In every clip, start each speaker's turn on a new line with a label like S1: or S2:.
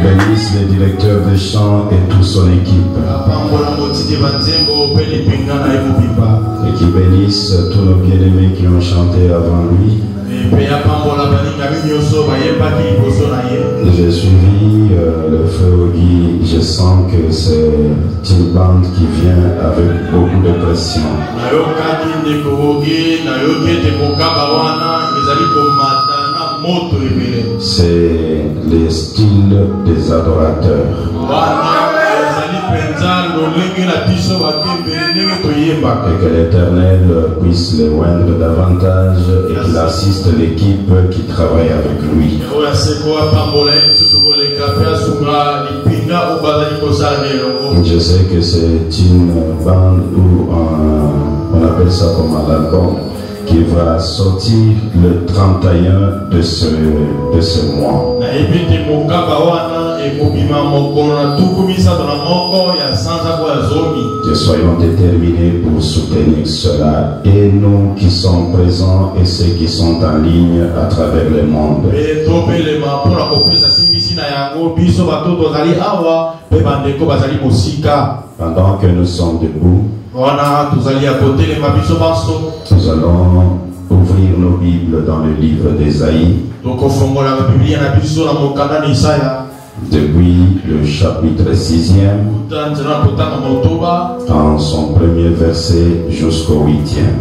S1: bénisse le directeur des chants et toute son équipe. Et qui bénisse tous nos bien-aimés qui ont chanté avant lui. J'ai suivi le feu Guy. Je sens que c'est une bande qui vient avec beaucoup de pression. C'est le style des adorateurs. Et que l'Éternel puisse les oindre davantage et qu'il assiste l'équipe qui travaille avec lui. Je sais que c'est une bande où on appelle ça comme un album qui va sortir le 31 de ce mois. Que soyons déterminés pour soutenir cela, et nous qui sommes présents et ceux qui sont en ligne à travers le monde. Pendant que nous sommes debout, nous allons ouvrir nos Bibles dans le livre d'Ésaïe. Depuis le chapitre 6e, en son premier verset jusqu'au 8e.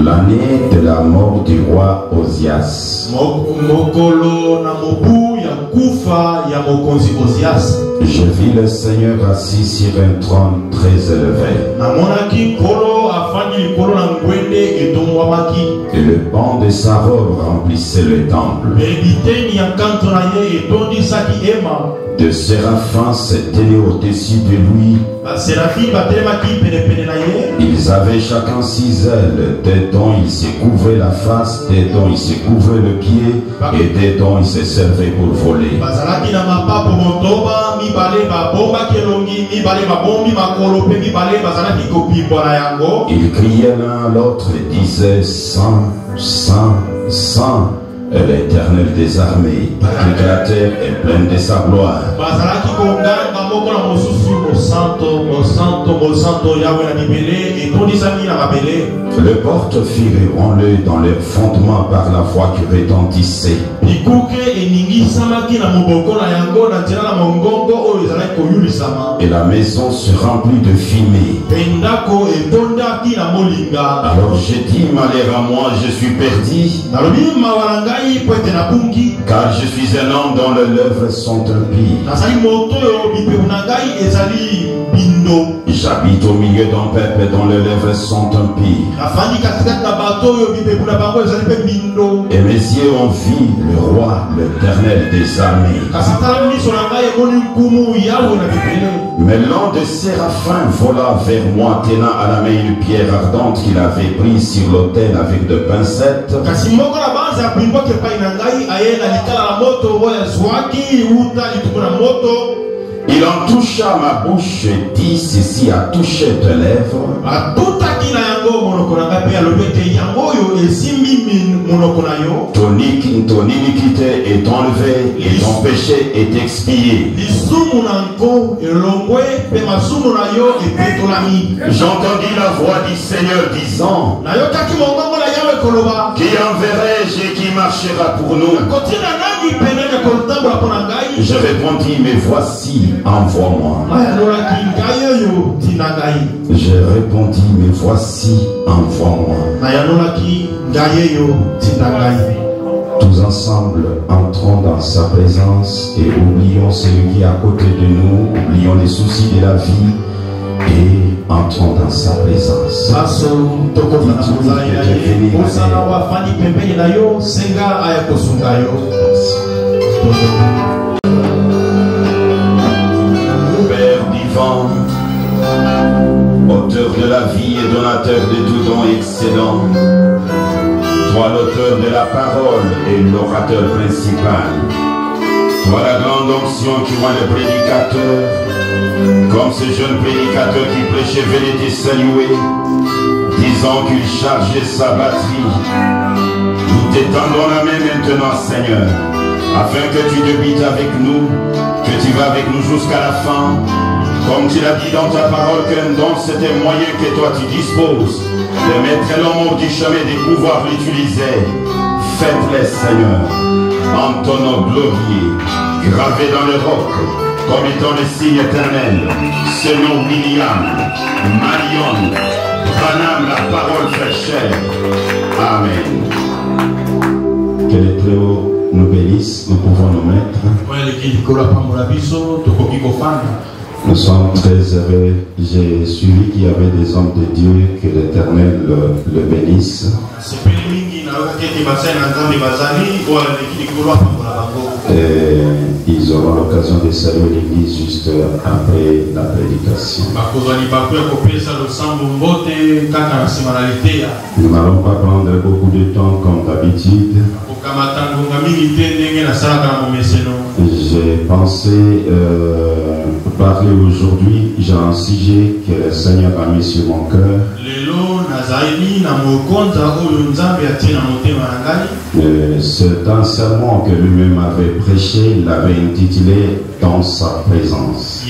S1: L'année de la mort du roi Osias. Je vis le Seigneur assis sur un trône très élevé. Et le pan de sa robe remplissait le temple. De séraphins se tenaient au-dessus de lui. Ils avaient chacun 6 ailes. Des dont ils se couvraient la face, des dont ils se couvraient le pied, et des dont ils se servaient pour voler. Ils criaient l'un à l'autre et disaient: Saint, Saint, Saint est l'Éternel des armées, toute la terre est pleine de sa gloire. Les portes firent-le dans leurs fondements par la voix qui retentissait. Et la maison se remplit de fumée. Alors j'ai dit: malheur à moi, je suis perdu, car je suis un homme dont les lèvres sont impies. J'habite au milieu d'un peuple dont les lèvres sont impies. Et mes yeux ont vu le roi, l'Éternel des armées. Mais l'un des séraphins vola vers moi, tenant à la main une pierre ardente qu'il avait prise sur l'autel avec de pincettes. Il en toucha ma bouche et dit: ceci a touché tes lèvres. Ton iniquité est enlevée et ton péché est expié. J'entendis la voix du Seigneur disant: qui enverrai-je et qui marchera pour nous? Je répondis: mais voici, envoie-moi. Je répondis: mais voici, envoie-moi. Tous ensemble entrons dans sa présence et oublions celui qui est à côté de nous, oublions les soucis de la vie et entrons dans sa présence. Père divin, auteur de la vie et donateur de tout don excellent, toi l'auteur de la parole et l'orateur principal, toi la grande onction qui rend le prédicateur, comme ce jeune prédicateur qui prêchait venait te saluer, disant qu'il chargeait sa batterie. Tout t'étendons la main maintenant, Seigneur, afin que tu débites avec nous, que tu vas avec nous jusqu'à la fin. Comme tu l'as dit dans ta parole, qu'un don c'est un moyen que toi tu disposes de mettre l'homme au du chemin de pouvoir l'utiliser. Faites-les, Seigneur, en ton nom glorieux, gravé dans le roc, comme étant le signe éternel, selon William, Marion, Branham, la parole fait chair. Amen. Que les très hauts nous bénissent, nous pouvons nous mettre. Nous sommes très heureux. J'ai suivi qu'il y avait des hommes de Dieu, que l'Éternel le bénisse. Et ils auront l'occasion de saluer l'église juste après la prédication. Nous n'allons pas prendre beaucoup de temps comme d'habitude. J'ai pensé parler aujourd'hui, j'ai un sujet que le Seigneur a mis sur mon cœur. C'est un sermon que lui-même avait prêché, il l'avait intitulé Dans sa présence.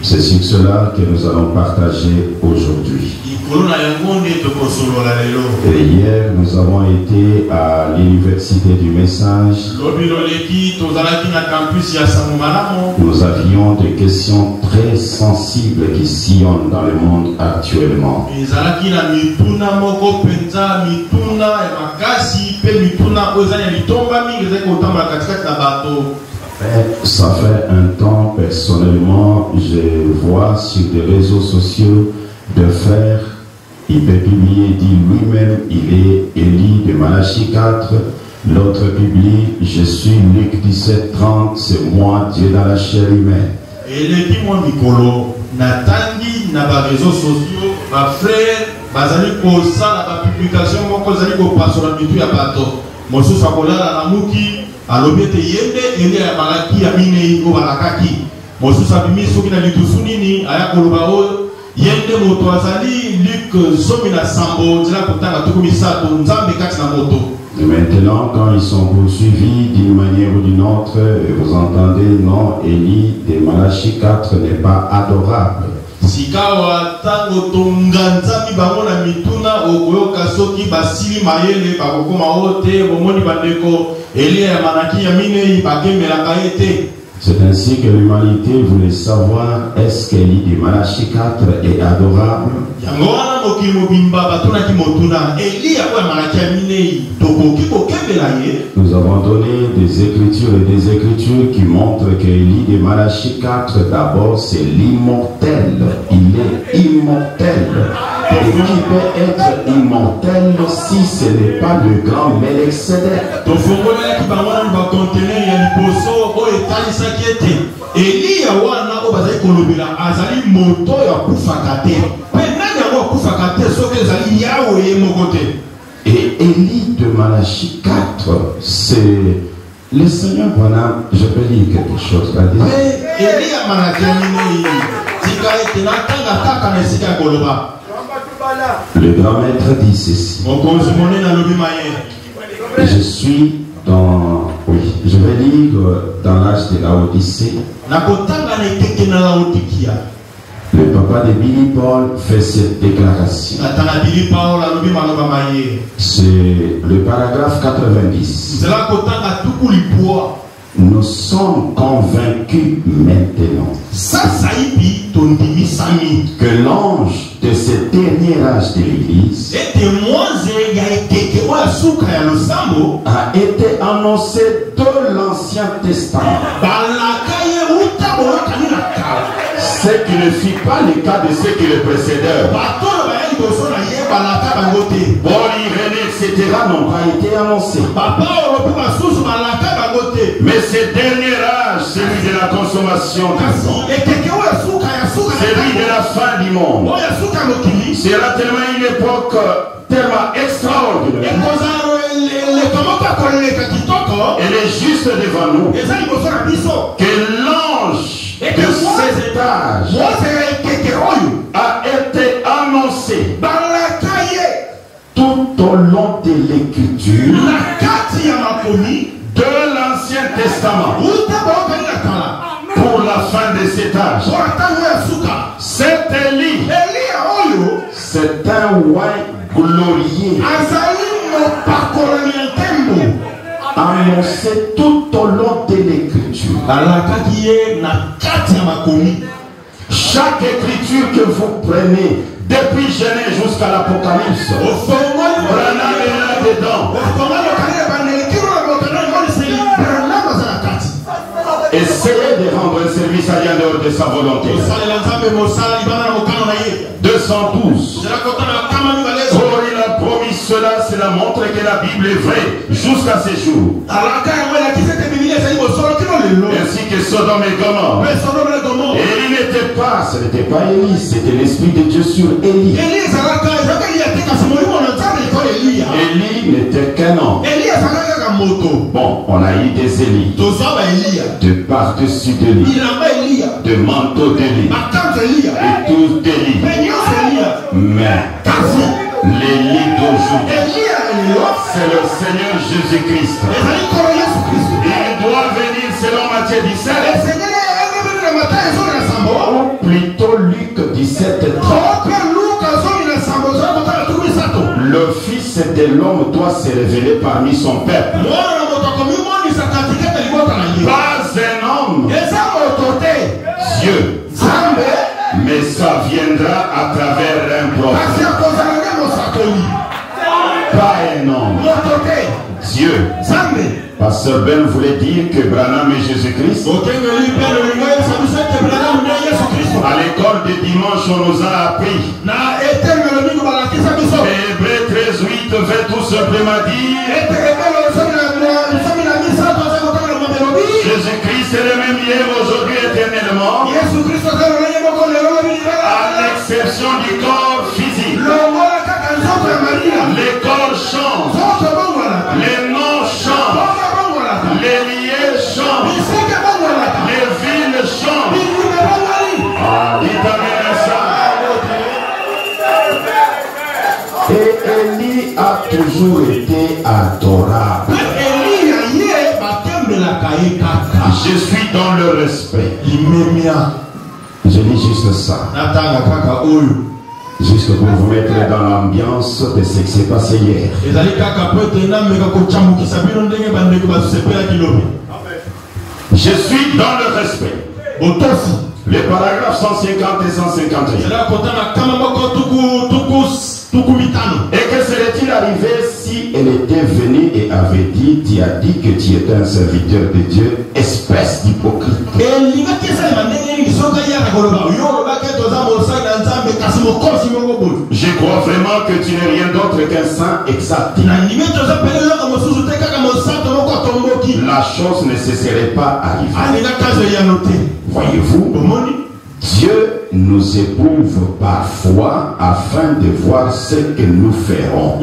S1: C'est sur cela que nous allons partager aujourd'hui. Et hier, nous avons été à l'université du message. Nous avions des questions très sensibles qui sillonnent dans le monde actuellement. Ça fait un temps, personnellement, je vois sur des réseaux sociaux de frères. Il peut publier, dit lui-même, il est Élie de Malachie 4. L'autre publie, je suis Luc 17:30, c'est moi, Dieu dans la chair humaine.
S2: Et le dit moi, Nicolo, Natandi, n'a pas réseaux sociaux, ma frère, Bazali Kosa, la publication, mon Kozali Kopa sur la bitu à bateau. Mon sous Akola, la Namouki, à l'obété Yende, et à Malaki, à Mine, au Balakaki. Mon sous Abimi, Soukina Litusunini, à Yakolobao. Yende moto azali Luc Zomina Sambo dila kutanga tukumisa to nzambe kati na moto.
S1: Et maintenant, quand ils sont poursuivis d'une manière ou d'une autre, vous entendez, non, Élie de Malachie 4 n'est pas adorable.
S2: Sikawa tango tonganzami bangona mituna okoyoka soki basili mayele bakokoma ote bomoni bandeko Élie ya manaki ya mine bakemela ete.
S1: C'est ainsi que l'humanité voulait savoir est-ce qu'Élie de Malachie 4 est adorable. Nous avons donné des écritures et des écritures qui montrent qu'Élie de Malachie 4 d'abord c'est l'immortel. Il est immortel. Et qui peut être immortel si ce n'est pas le grand Melchizedek? Et Élie de Malachie 4, c'est le Seigneur Branham. Je peux lire quelque chose là. Le grand maître dit ceci. Je suis dans... Oui, je vais lire dans l'âge de la Odyssée. Le papa de Billy Paul fait cette déclaration. C'est le paragraphe 90. Nous sommes convaincus maintenant que l'ange de ce dernier âge de l'Église a été annoncé dans l'Ancien Testament. Ce qui ne fut pas le cas de ceux qui le précédèrent. René, etc. n'ont pas été annoncés. Mais ce dernier âge, celui de la consommation du sang, celui de la fin du monde, sera tellement une époque tellement extraordinaire. Elle est juste devant nous. Que l'ange de cet âge a été annoncé au long de l'écriture de l'Ancien Testament pour la fin de cet âge. Cet Élie, c'est un roi glorieux, annoncé tout au long de l'écriture. Chaque écriture que vous prenez, depuis Genèse jusqu'à l'Apocalypse, Branham est là-dedans. Essayez de rendre un service à Dieu en dehors de sa volonté. 212. Oh, il a promis cela, cela montre que la Bible est vraie jusqu'à ces jours. Ainsi que Sodome et Gomorrhe. Élie n'était pas, ce n'était pas Élie, c'était l'Esprit de Dieu sur Élie. Élie n'était qu'un homme. Bon, on a eu des Élie, de par-dessus d'Élie, de manteau d'Élie, et tous d'Élie. Mais l'Élie d'aujourd'hui, c'est le Seigneur Jésus-Christ. Il doit venir selon Matthieu 17. Ou plutôt Luc 17:30. Le Fils de l'homme doit se révéler parmi son peuple. Pas un homme, Dieu, mais ça viendra à travers un prophète. Pas un homme, Dieu. Pasteur Ben voulait dire que Branham est Jésus-Christ. À l'école de dimanche, on nous a appris. Hébreux 13:8 veut tout simplement dire Jésus-Christ est le même hier, aujourd'hui, éternellement. À l'exception du corps physique. Les corps changent. Les noms changent. Les liés changent. Les villes changent. Et Élie a toujours été adorable. Je suis dans le respect. Je dis juste ça. Juste pour vous mettre dans l'ambiance de ce qui s'est passé hier. Je suis dans le respect. Les paragraphes 150 et 151. Et que serait-il arrivé si elle était venue et avait dit, tu as dit que tu étais un serviteur de Dieu, espèce d'hypocrite. Je crois vraiment que tu n'es rien d'autre qu'un saint exact. La chose ne se serait pas arrivée. Voyez-vous, Dieu nous éprouve parfois afin de voir ce que nous ferons.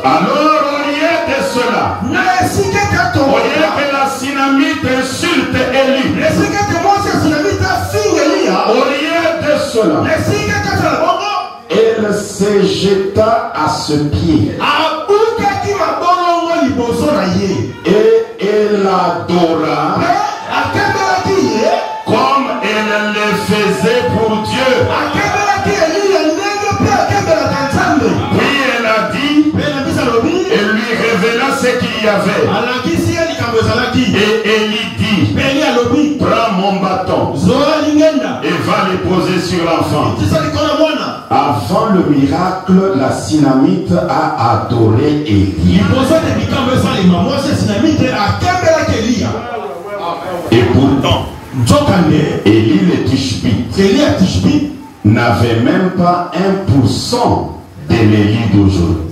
S1: Alors, au lieu de cela, au lieu que la Synamite insulte Élie, au lieu de cela, elle se jeta à ses pieds et elle adora comme elle le faisait pour Dieu. Puis elle a dit, elle lui révéla ce qu'il y avait. Et Élie dit, prends mon bâton et va le poser sur l'enfant. Avant le miracle, la Synamite a adoré Élie. Et pourtant, Élie le Tishbite n'avait même pas 1% de l'Élie d'aujourd'hui.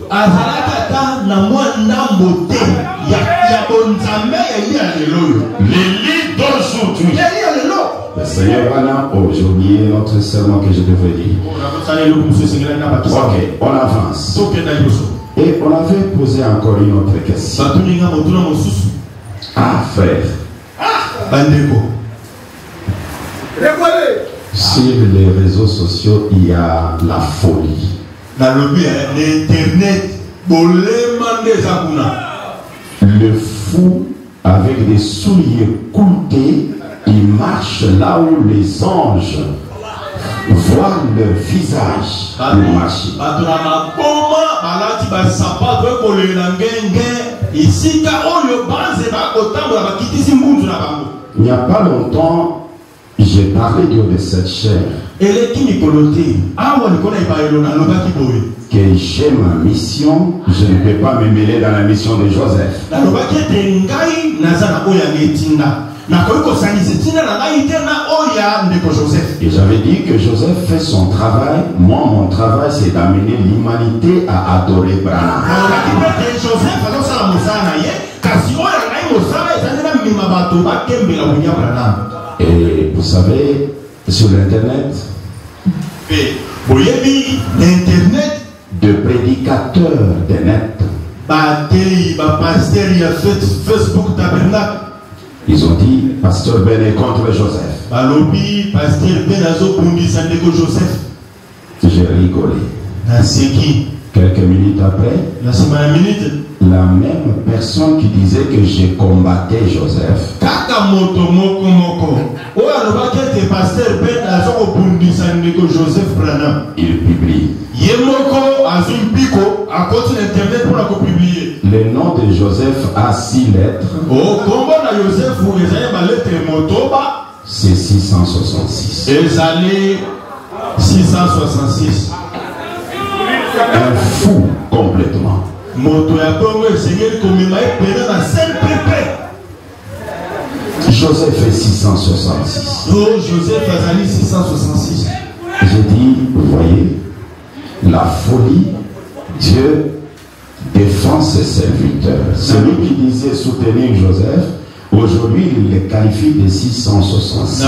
S1: L'Élie d'aujourd'hui. Le Seigneur Anna, aujourd'hui est notre serment que je devais dire. Ok, on avance. Et on avait posé encore une autre question. Ah, frère. Sur les réseaux sociaux, il y a la folie. Le fou avec des souliers coulés, il marche là où les anges voient leur visage. Il n'y a pas longtemps, j'ai parlé de cette chair. Que j'ai ma mission, je ne peux pas me mêler dans la mission de Joseph. Et j'avais dit que Joseph fait son travail. Moi, mon travail, c'est d'amener l'humanité à adorer Branham. Et vous savez, sur l'internet, de prédicateurs de net, ils ont dit, Pasteur Ben est contre Joseph. J'ai rigolé. Quelques minutes après, la même personne qui disait que j'ai combatté Joseph, il publie le nom de Joseph a 6 lettres. C'est 666. Un fou complètement. Joseph est 666. J'ai dit, vous voyez, la folie, Dieu défend ses serviteurs. Celui qui disait soutenir Joseph, aujourd'hui il les qualifie de 666.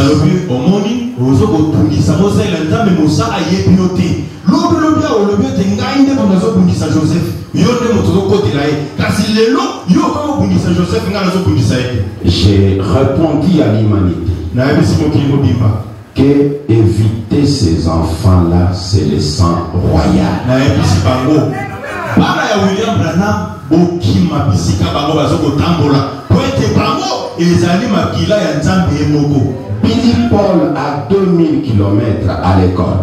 S1: J'ai répondu à l'humanité que éviter ces enfants-là, c'est le sang royal. Billy Paul à 2000 km à l'école.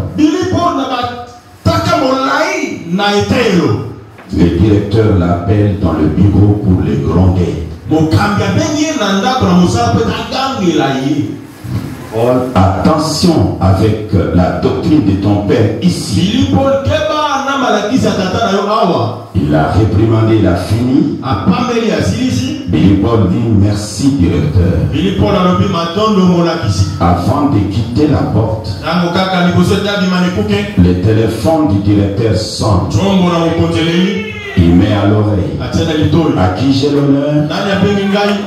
S1: Le directeur l'appelle dans le bureau pour le gronder. Paul, attention avec la doctrine de ton père ici. Il a réprimandé, il a fini. Billy Paul dit merci directeur. Avant de quitter la porte, le téléphone du directeur sonne. Il met à l'oreille. À qui j'ai l'honneur?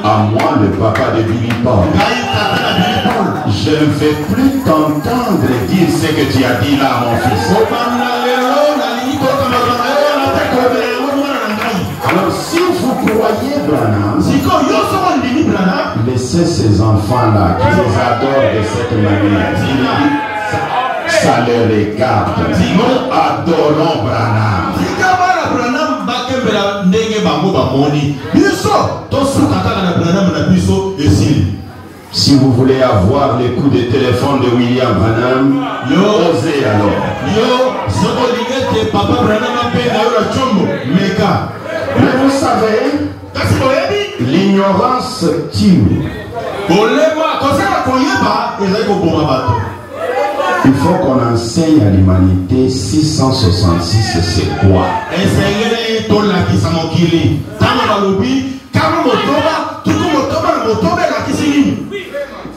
S1: À moi, le papa de Billy Paul. Je ne vais plus t'entendre dire ce que tu as dit là, mon fils. Alors si vous croyez Branham, laissez ces enfants-là qui les adorent de cette manière. Ça leur regarde. Nous adorons Branham. Si vous voulez avoir les coups de téléphone de William Branham, osez alors. Mais vous savez, l'ignorance tue. Il faut qu'on enseigne à l'humanité 666 c'est quoi.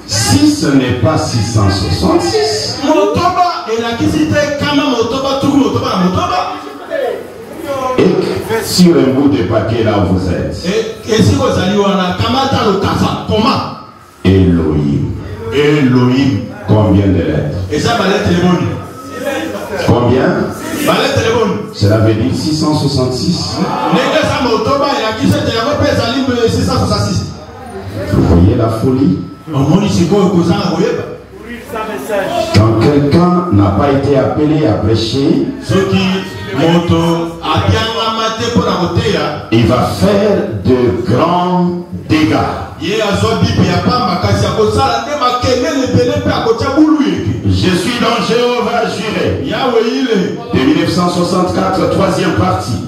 S1: Si ce n'est pas 666, et sur un bout de papier là où vous êtes, Elohim, combien de lettres? Combien? Cela veut dire 666. Vous voyez la folie? Quand quelqu'un n'a pas été appelé à prêcher, il va faire de grands dégâts. Je suis dans Jéhovah juré. De 1964, troisième partie.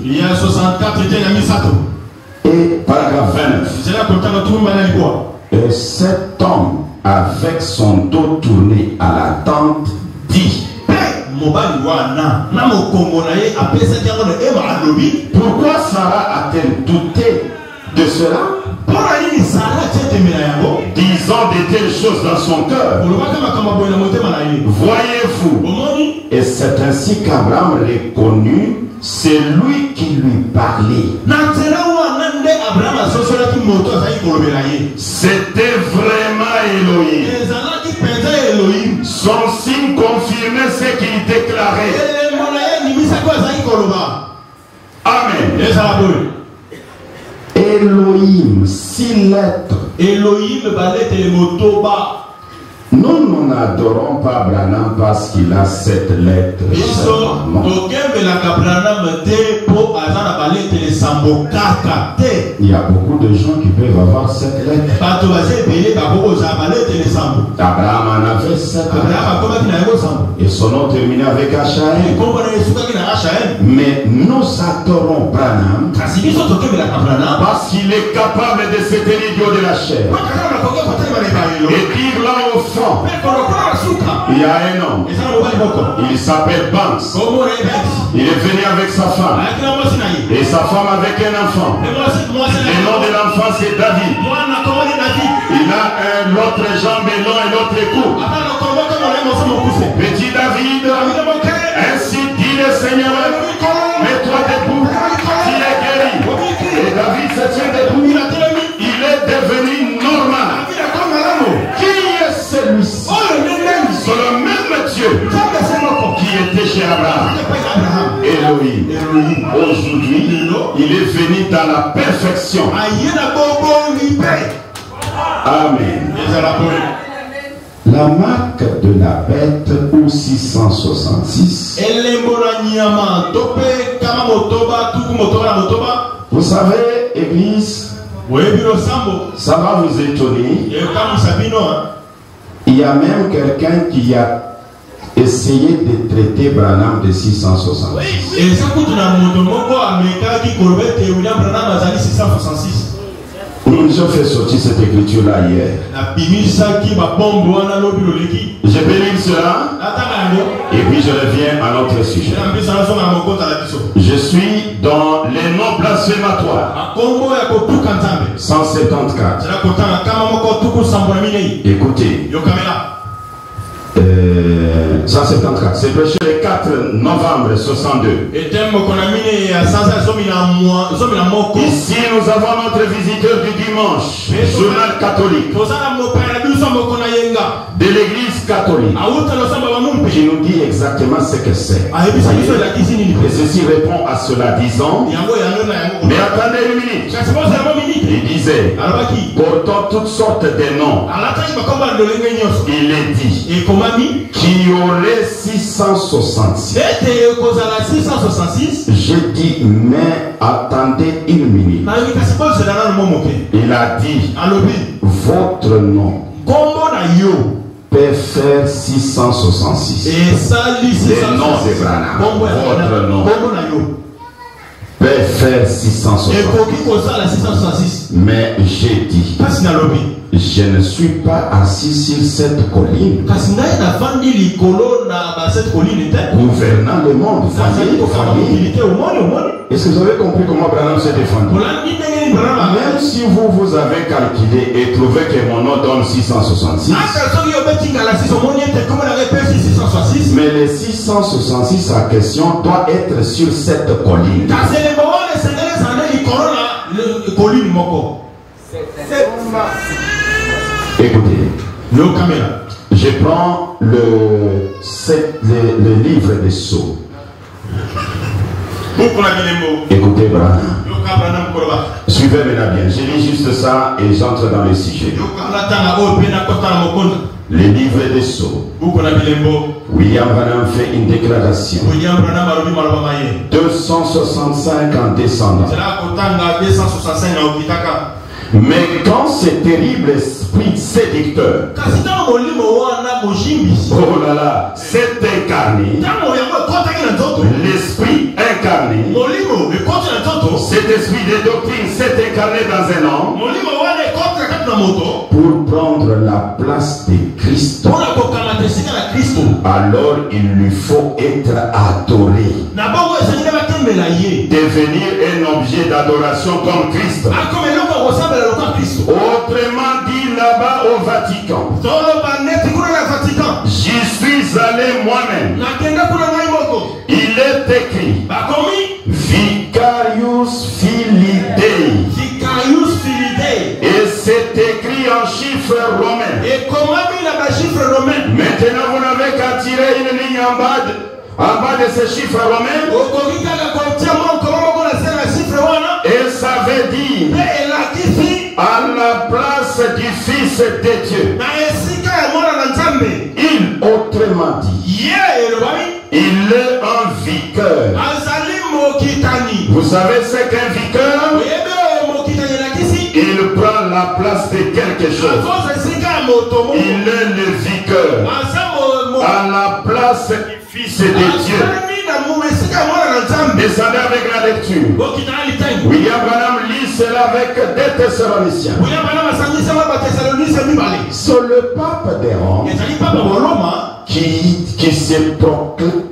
S1: Et paragraphe 29. Et cet homme, avec son dos tourné à la tente, dit: pourquoi Sarah a-t-elle douté de cela, disant de telles choses dans son cœur? Voyez-vous? Et c'est ainsi qu'Abraham reconnut celui qui lui parlait. C'était vraiment Elohim. Son signe confirmait ce qu'il déclarait. Amen. Elohim, 6 lettres. Nous n'adorons pas Branham parce qu'il a 7 lettres. Il y a beaucoup de gens qui peuvent avoir 7 lettres. Abraham en avait 7 lettres. Et son nom terminait avec H.A.M. Mais nous adorons Branham parce qu'il est capable de se tenir du haut de la chair et dire là au fond. Il y a un homme, il s'appelle Banks. Il est venu avec sa femme et sa femme avec un enfant. Le nom de l'enfant c'est David. Il a l'autre jambe et long et l'autre cou. Petit David, ainsi dit le Seigneur, mets-toi debout, tu es guéri. Et David se tient debout, il est devenu normal. Celui-ci, c'est le même Dieu qui était chez Abraham. Elohim. Aujourd'hui, il est venu dans la perfection. Amen. La marque de la bête ou 666. Vous savez, Église, ça va vous étonner. Il y a même quelqu'un qui a essayé de traiter Branham de 666. Nous avons fait sortir cette écriture-là hier. Je vais lire cela et puis je reviens à notre sujet. Je suis dans les noms blasphématoires. 174. Écoutez. 174. C'est prêché le 4 novembre 62. Ici nous avons notre visiteur du dimanche, journal catholique de l'église catholique, qui nous dit exactement ce que c'est. Et ceci répond à cela, disant: mais attendez une minute. Il disait: portant toutes sortes de noms. Il est dit qui aurait 666. Je dis, mais attendez une minute. Il a dit: votre nom peut faire 666. Le nom de Branham. Votre nom peut faire 666. Mais j'ai dit: je ne suis pas assis sur cette colline gouvernant le monde. Est-ce que vous avez compris comment Branham s'est défendu? Même si vous avez calculé et trouvé que mon nom donne 666, mais les 666 en question doit être sur cette colline. Écoutez, je prends le livre des Sceaux. Écoutez, Branham. Suivez maintenant bien. Je lis juste ça et j'entre dans le sujet. Les livres des Sceaux. William Branham fait une déclaration. 265 en descendant. Mais quand ce terrible esprit séducteur, oh là là, s'est incarné, l'esprit incarné, cet esprit de doctrine s'est incarné dans un homme pour prendre la place de Christ. Alors il lui faut être adoré, devenir un objet d'adoration comme Christ. Autrement dit, là-bas au Vatican, j'y suis allé moi-même. Il est écrit Vicarius Filii Dei. Et c'est écrit en chiffres romains. Maintenant, vous n'avez qu'à tirer une ligne en bas de ces chiffres romains. Et ça veut dire à la place du Fils de Dieu. Il, autrement dit, il est un vicaire. Vous savez ce qu'un vicaire? Il prend la place de quelque chose. Il est le vicaire à la place du Fils de Dieu. Descendez avec la lecture. William Branham lit cela avec 2 Thessaloniciens. C'est le pape des Roms qui se proclame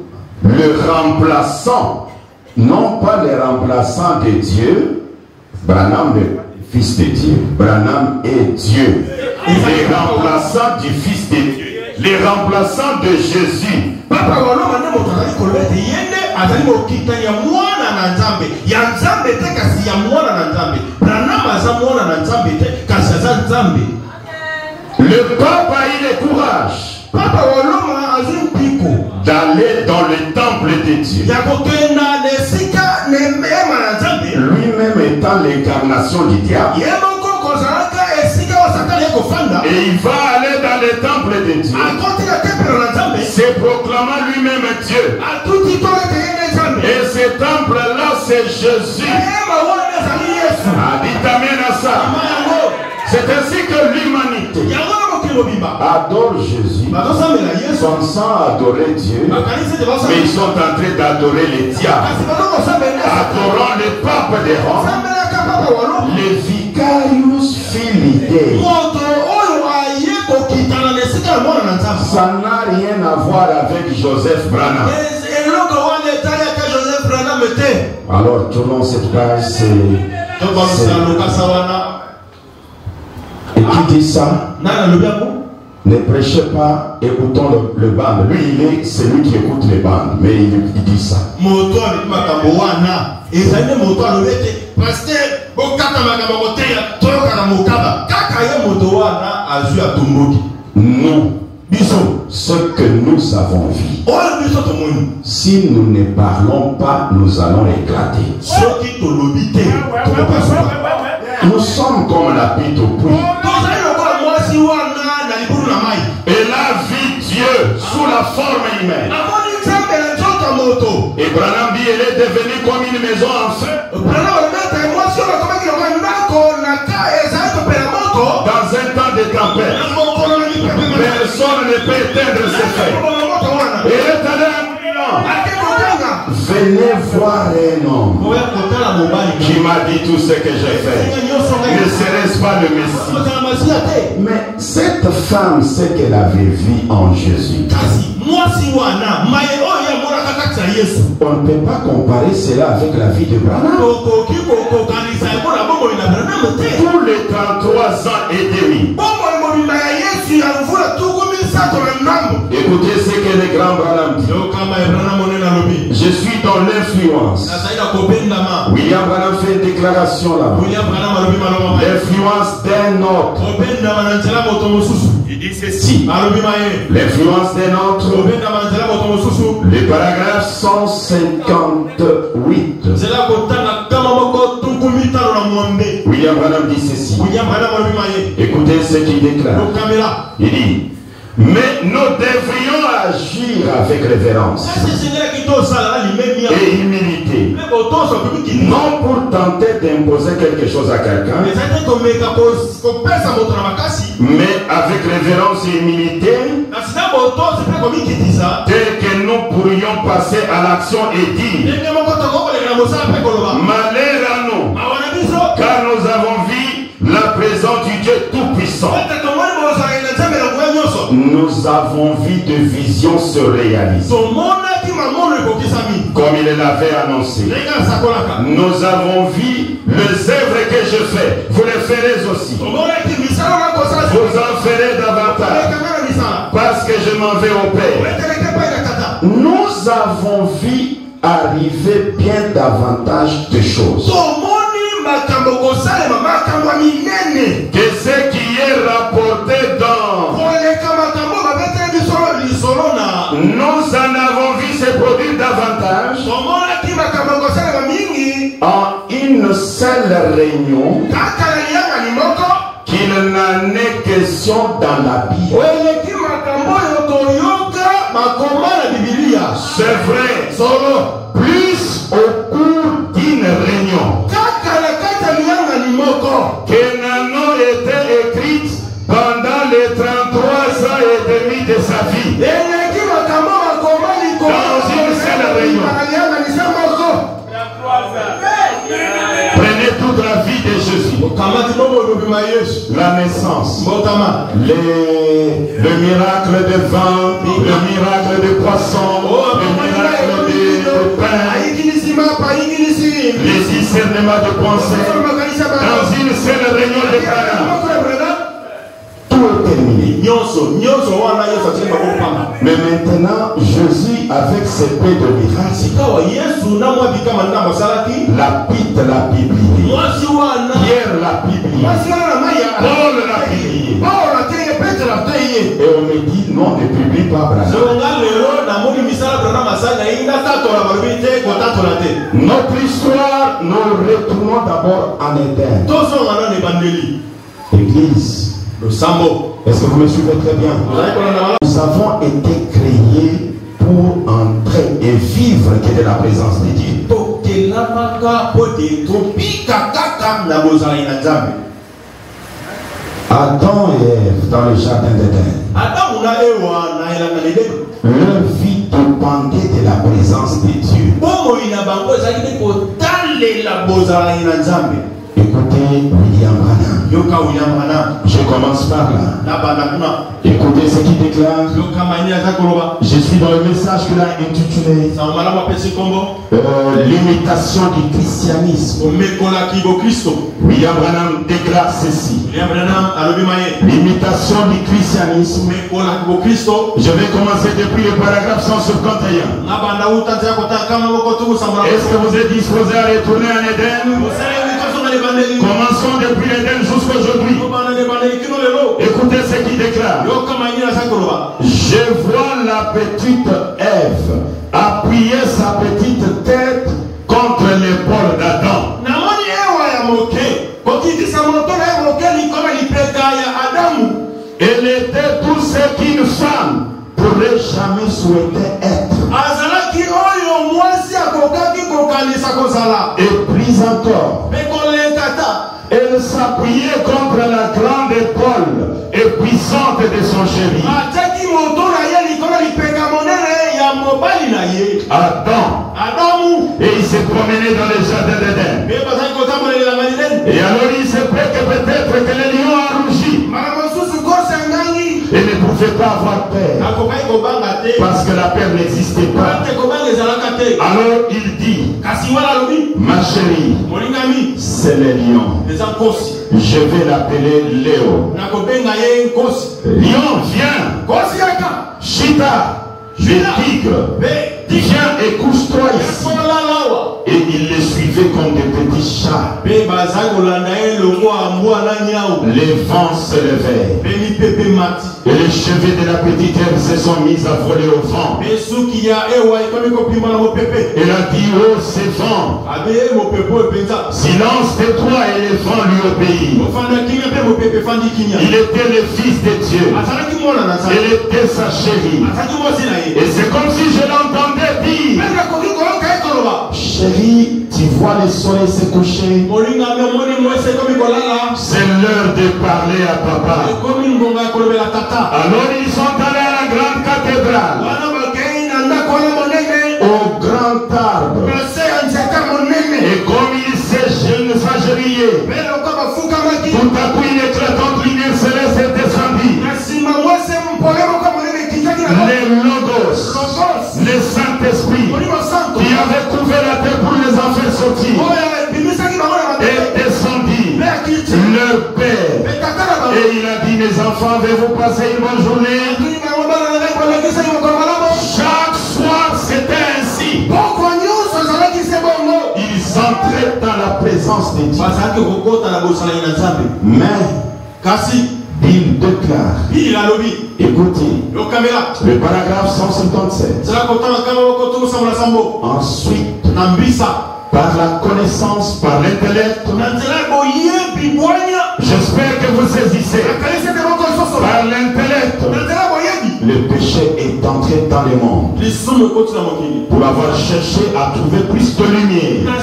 S1: le remplaçant, non pas le remplaçant de Dieu. Branham, le Fils de Dieu. Branham est Dieu. Les remplaçants du Fils de Dieu. Les remplaçants de Jésus. Le pape a eu le courage d'aller dans le temple de Dieu. Lui-même étant l'incarnation du diable. Et il va aller dans le temple de Dieu. Se proclamant lui-même Dieu. Et ce temple-là, c'est Jésus. Dites amen à ça. C'est ainsi que l'humanité adore Jésus, pensant adorer Dieu, mais ils sont en train d'adorer les diables, adorant le pape des Roms, le Vicarius Filii Dei. Ça n'a rien à voir avec Joseph Branham. Alors tournons cette page. Et qui dit ça? Ne prêchez pas, écoutons le band. Lui, il est celui qui écoute les bandes, mais il dit ça. Nous, ce que nous avons vu, si nous ne parlons pas, nous allons éclater. Nous sommes comme la pite au puits. Elle a vu Dieu sous la forme humaine. Et Branham dit, elle est devenue comme une maison en feu. Dans un temps de tempête, personne ne peut éteindre ses feux. Et elle est allée à venez voir un homme qui m'a dit tout ce que j'ai fait. Ne serait-ce pas le Messie? Mais cette femme, ce qu'elle avait vu en Jésus, on ne peut pas comparer cela avec la vie de Branham. Pour les 33 ans et demi, écoutez ce que le grand Branham dit. Je suis dans l'influence. William Branham fait une déclaration là. L'influence d'un autre. Il dit ceci. L'influence d'un autre. Le paragraphe 158. William Branham dit ceci. Écoutez ce qu'il déclare. Il dit: Mais nous devrions agir avec révérence et humilité. Non pour tenter d'imposer quelque chose à quelqu'un, mais avec révérence et humilité, tel que nous pourrions passer à l'action et dire malheur à nous, car nous avons vu la présence du Dieu Tout-Puissant. Nous avons vu de visions se réaliser comme il l'avait annoncé. Nous avons vu les œuvres que je fais, vous les ferez aussi. Vous en ferez davantage parce que je m'en vais au Père. Nous avons vu arriver bien davantage de choses que ce qui est rapporté dans. Nous en avons vu se produire davantage en une seule réunion qu'il n'en est question dans la Bible. C'est vrai, plus au cours d'une réunion que n'en ont été écrites pendant les 33 ans et demi de sa vie. Dans une seule réunion. Prenez toute la vie de Jésus. La naissance. Le miracle de vin, le miracle de poisson, le miracle de pain, les discernements de pensée. Dans une seule réunion de Cana. Tout est terminé. Mais maintenant, Jésus, avec ses paix de miracle, la Pite l'a publié, Pierre l'a publié, Paul l'a publié. Et on me dit, non, ne publie pas Branham. Notre histoire, nous retournons d'abord en Éden. Église, le Sambo. Est-ce que vous me suivez très bien? Nous avons été créés pour entrer et vivre que de la présence de Dieu. Adam et Ève dans le jardin d'Éden, leur vie dépendait de la présence de Dieu. Écoutez William Branham. Je commence par là. Écoutez ce qu'il déclare. Je suis dans le message qu'il a intitulé l'imitation du christianisme. William Branham déclare ceci. L'imitation du christianisme. Je vais commencer depuis le paragraphe 151. Est-ce que vous êtes disposé à retourner en Éden? Commençons depuis l'Éden jusqu'aujourd'hui. Écoutez ce qu'il déclare. Je vois la petite Ève appuyer sa petite tête contre l'épaule d'Adam. Elle était tout ce qu'une femme pourrait jamais souhaiter être. Et plus encore, elle s'appuyait contre la grande épaule et puissante de son chéri. Adam. Et il s'est promené dans le jardin d'Éden. Et alors il s'est prêt que peut-être que le lion a rougi. Et ne pouvait pas avoir peur. Parce que la peur n'existait pas. Alors il dit, ma chérie, c'est le lion. Je vais l'appeler Léo. Lion, viens. Chita, le tigre, viens et couche-toi ici. Et il le suit. suivaient comme des petits chats. Les vents se levèrent. Et les cheveux de la petite Ève se sont mis à voler au vent. Elle a dit, oh ces vents, silence de toi, et les vents lui obéissent. Il était le fils de Dieu. Elle était sa chérie. Et c'est comme si je l'entendais dire, chérie, tu vois le soleil se coucher. C'est l'heure de parler à papa. Alors ils sont allés à la grande cathédrale, au grand arbre. Et comme il s'agenouillait, tout à coup une éclatante lumière céleste descendit. Les Logos, le Saint-Esprit, qui avait couvert la terre pour les en faire sortir, est descendu, leur Père. Et il a dit, mes enfants, avez-vous passé une bonne journée? Chaque soir, c'était ainsi. Ils entraient dans la présence de Dieu. Mais, il déclare, écoutez, le paragraphe 157. Ensuite, par la connaissance, par l'intellect, j'espère que vous saisissez, par l'intellect, le péché est entré dans le monde pour avoir cherché à trouver plus de lumière.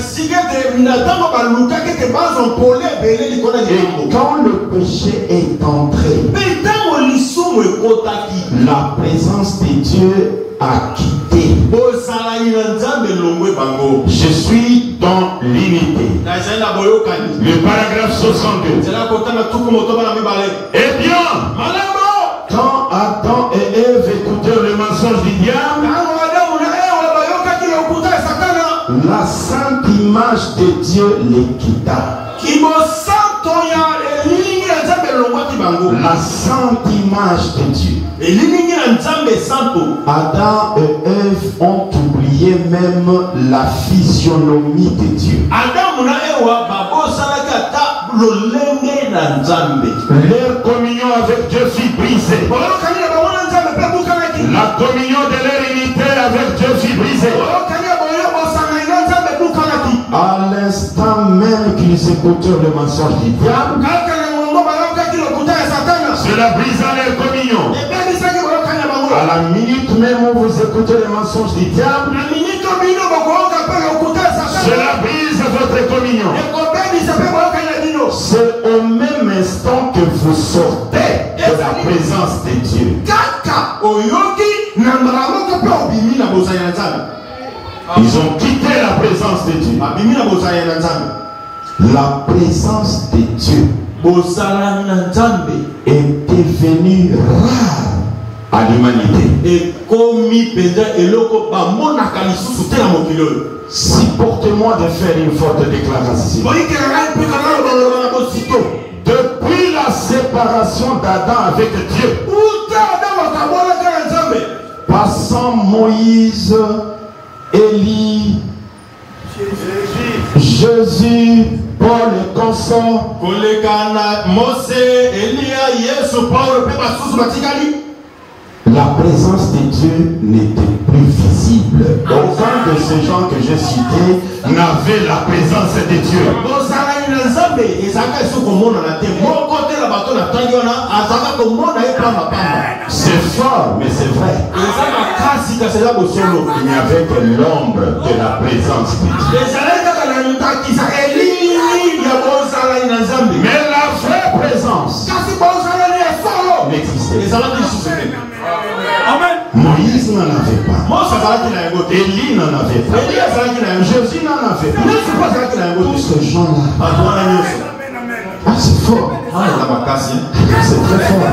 S1: Et quand le péché est entré, la présence de Dieu a quitté. Je suis dans l'unité. Le paragraphe 62. Eh bien, quand Adam et Ève écoutèrent le mensonge du diable, la sainte image de Dieu les quitta. La sainte image de Dieu. Adam et Ève ont oublié même la physionomie de Dieu. Leur communion avec Dieu fut brisée. La communion de leur unité avec Dieu fut brisée. À l'instant même qu'ils écoutèrent le mensonge du diable, cela brisa leur communion. À la minute même où vous écoutez le mensonge du diable, cela brise votre communion. C'est au même instant que vous sortez de la présence de Dieu. Ils ont quitté la présence de Dieu. La présence de Dieu est devenue rare à l'humanité. Supportez-moi de faire une forte déclaration. Depuis la séparation d'Adam avec Dieu, passant Moïse, Élie, Jésus, Paul et consorts, la présence de Dieu n'était plus visible. Aucun de ces gens que j'ai cités n'avait la présence de Dieu. C'est fort, mais c'est vrai. Il n'y avait que l'ombre de la présence de Dieu. Mais la vraie présence n'existait pas. Moïse n'en avait pas. Élie n'en avait pas. Jésus n'en avait pas. Tous ces gens-là. Ah, c'est fort. C'est très fort.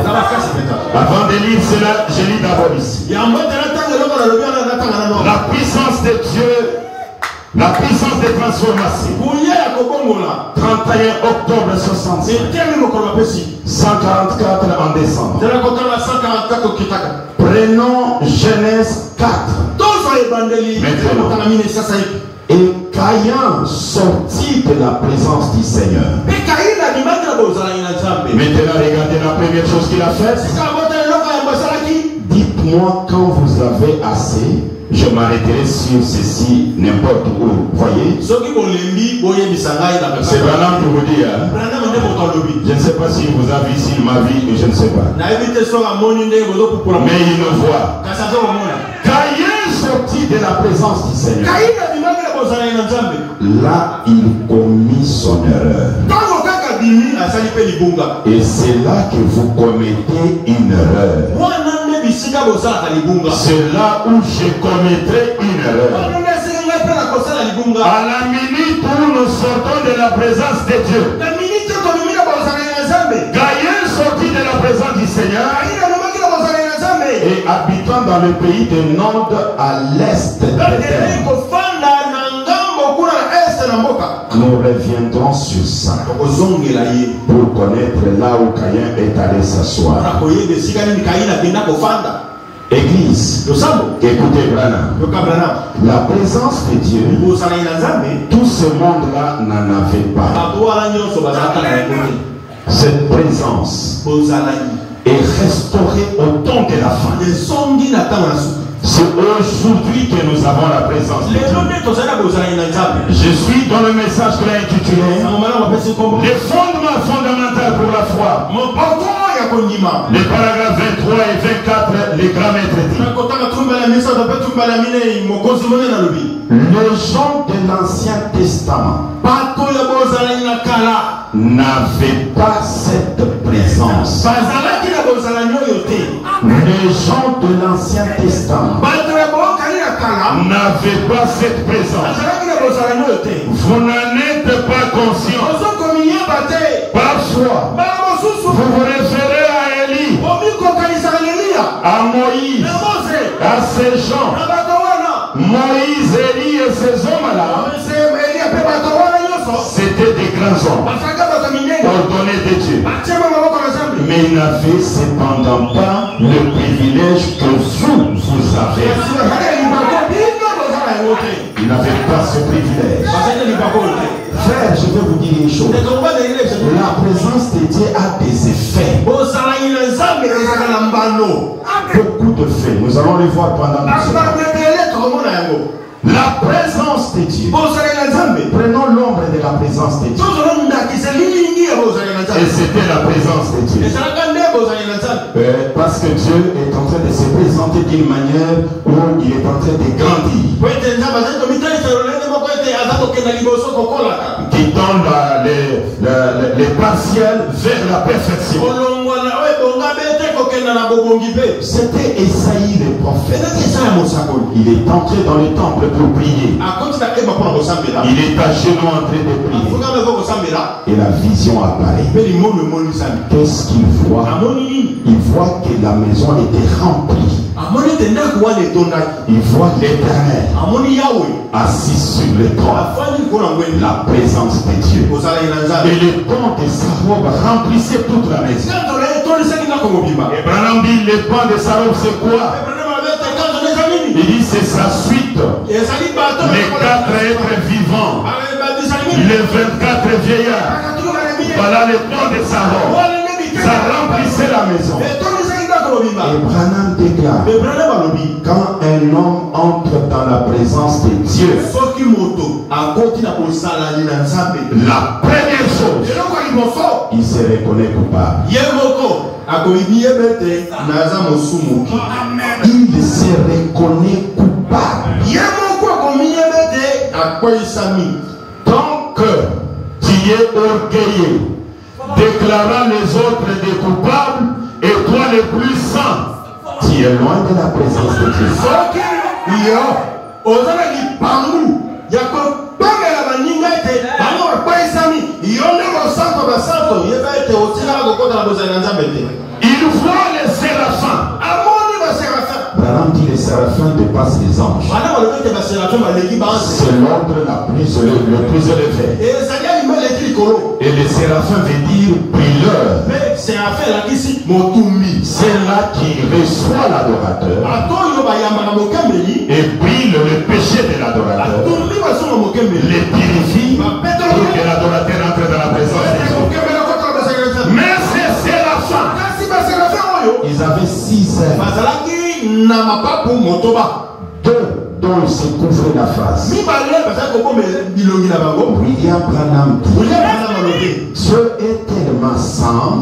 S1: Avant de lire cela, je lis d'abord ici. La puissance de Dieu, la puissance de transformation. 31 octobre 65. 144 en décembre. Prenons Genèse 4. Et 4. Caïn sortit de la présence du Seigneur. Maintenant, regardez la première chose qu'il a faite. Dites-moi quand vous avez assez. Je m'arrêterai sur ceci n'importe où. Voyez? C'est Branham qui vous dit. Je ne sais pas si vous avez ici ma vie, je ne sais pas. Mais il nous voit. Caïn sortit de la présence du Seigneur. Là, il commit son erreur. Et c'est là que vous commettez une erreur. C'est là où je commettrai une erreur. À la minute où nous sortons de la présence de Dieu, Caïn sortit de la présence du Seigneur et habitant dans le pays de Nod à l'est de terre. Nous reviendrons sur ça pour connaître là où Caïn est allé s'asseoir. Église, écoutez Branham. La présence de Dieu, tout ce monde-là n'en avait pas. Cette présence est restaurée au temps de la fin. C'est aujourd'hui que nous avons la présence de Dieu. Je suis dans le message que j'ai intitulé les fondements fondamentaux pour la foi. Les paragraphes 23 et 24, les grands maîtres disent. Les gens de l'Ancien Testament n'avaient pas cette présence. Les gens de l'Ancien Testament n'avaient pas cette présence. Vous n'en êtes pas conscient. Parfois, vous vous référez à Élie, à Moïse, à ces gens. Moïse, Élie et ces hommes-là, c'était des grands hommes ordonnés de Dieu. Mais ils n'avaient cependant pas le privilège que vous avez. Ils n'avaient pas ce privilège. Frère, je vais vous dire une chose. La présence de Dieu a des effets. Beaucoup de faits. Nous allons les voir pendant la présence de Dieu. Prenons l'ombre de la présence de Dieu. Et c'était la présence de Dieu. Parce que Dieu est en train de se présenter d'une manière où il est en train de grandir. Qui tend les partiels vers la perfection. C'était Esaïe le prophète. Il est entré dans le temple pour prier. Il est à genoux en train de prier. Et la vision apparaît. Qu'est-ce qu'il voit? Il voit que la maison était remplie. Il voit l'Éternel assis sur le trône. La présence de Dieu. Et le pan de sa robe remplissait toute la maison. Et Branham dit, le pan de sa robe c'est quoi? Il dit c'est sa suite. Les 4 êtres vivants. Les 24 vieillards. Voilà le pan de sa robe. Ça remplissait la maison. Et Branham déclare, quand un homme entre dans la présence de Dieu, la première chose, il se reconnaît coupable. Il se reconnaît coupable. Tant que tu es orgueilleux, déclarant les autres des coupables, et toi le plus saint, tu es loin de la présence de Dieu. Il voit les séraphins. Branham dit les séraphins dépassent les anges. C'est l'ordre le plus élevé. Et les séraphins veut dire brûleur. C'est là qui reçoit l'adorateur et brille le péché de l'adorateur. Les Deux dont il se couvre la face. William Branham dit, Dieu est tellement saint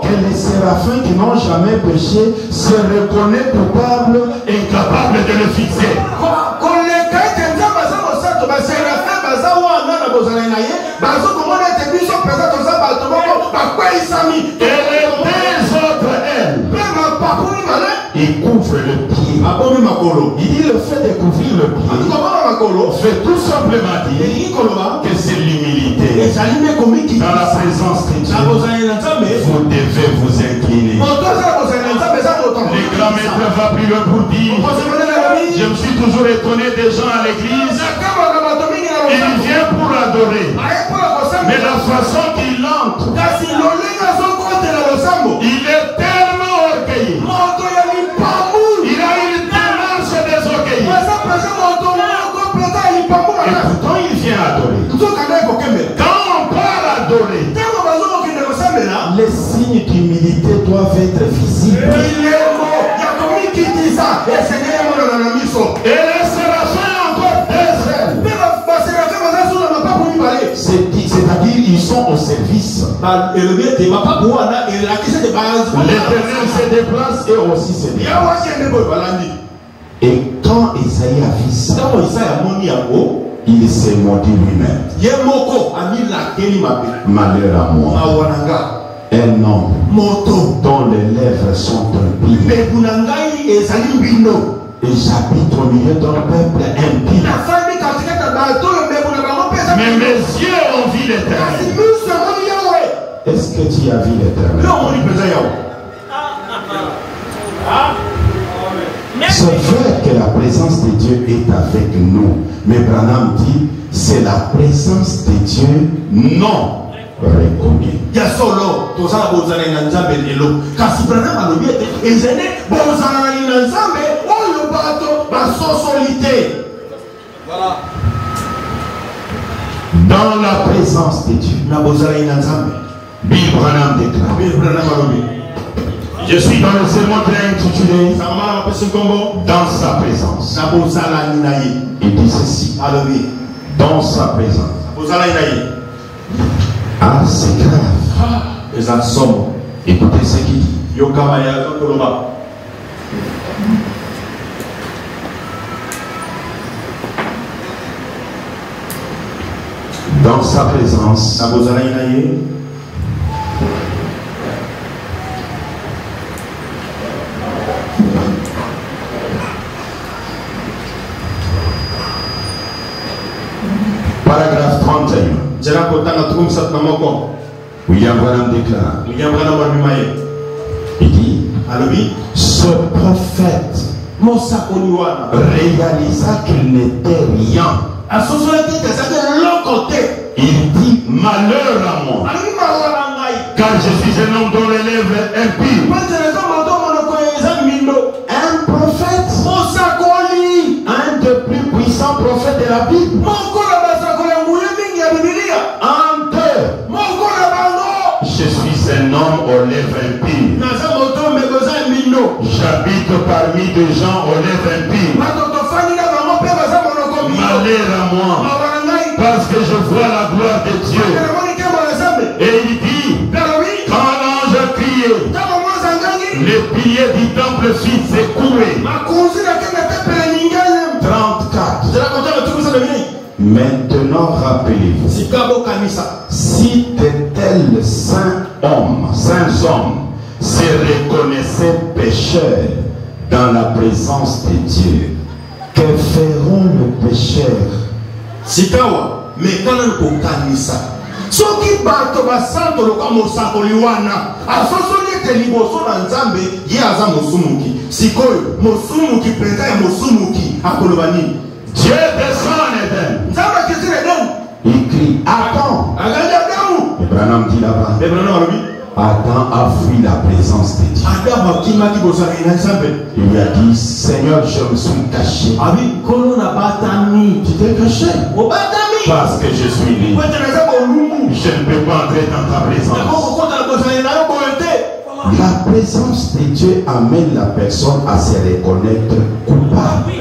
S1: que les séraphins qui n'ont jamais péché se reconnaissent coupables, incapables de le fixer. Et les deux autres, elles, ils couvrent le pied. Il dit le fait de couvrir le pied fait tout simplement dire que c'est l'humilité. Dans la présence de Dieu, vous devez vous incliner. Le grand maître va plus loin pour dire, je me suis toujours étonné des gens à l'église, ils viennent pour adorer, mais la façon qu'il entre, il est tellement orgueilleux. Il a une démarche désorgueilleuse. Et pourtant il vient adorer. Quand on parle adorer, les signes d'humilité doivent être visibles. Et les séraphins encore deux ailes. C'est-à-dire ils sont au service. L'Éternel se déplace et aussi se déplace. Et quand Isaïe a vu ça, il s'est maudit lui-même. Malheur à moi, un homme dont les lèvres sont impies, et j'habite au milieu d'un peuple impie. Mais mes yeux ont vu l'Éternel. Est-ce que tu as vu l'Éternel? C'est vrai que la présence de Dieu est avec nous. Mais Branham dit, c'est la présence de Dieu non reconnue. Dans la présence de Dieu, Bill Branham déclare, je suis dans le sermon intitulé dans sa présence. Il dit ceci, dans sa présence. Ah, c'est grave. Écoutez ce qu'il dit. Dans sa présence, paragraphe 31. William Branham déclare, il dit, ce prophète réalisa qu'il n'était rien. Il dit, malheur à moi, car je suis un homme dont les lèvres impies. Un prophète, un des plus puissants prophètes de la Bible. Je suis un homme aux lèvres impies. J'habite parmi des gens aux lèvres impies. Malheur à moi, parce que je vois la gloire de Dieu. Et il dit, quand l'ange criait, les piliers du temple fit secouer. 34. Maintenant rappelez-vous, si de tels saints hommes se reconnaissaient pécheurs dans la présence de Dieu, que feront le pécheur?
S2: soki bato basanto loka mosakoli wana asosoli ete liboso na nzambe ye aza mosumuki sikoyo mosumuki mpenza ya mosumuki akoloba nini?
S1: Dieu descend en Éden.
S2: Nzambe akisi na Éden.
S1: Il crie Adam.
S2: Agali Adamu.
S1: Abraham dit là-bas. Adam a fui la présence de Dieu. Il lui a dit, Seigneur, je me suis caché. Tu t'es caché. Parce que je suis libre. Je ne peux pas entrer dans ta présence. La présence de Dieu amène la personne à se reconnaître coupable.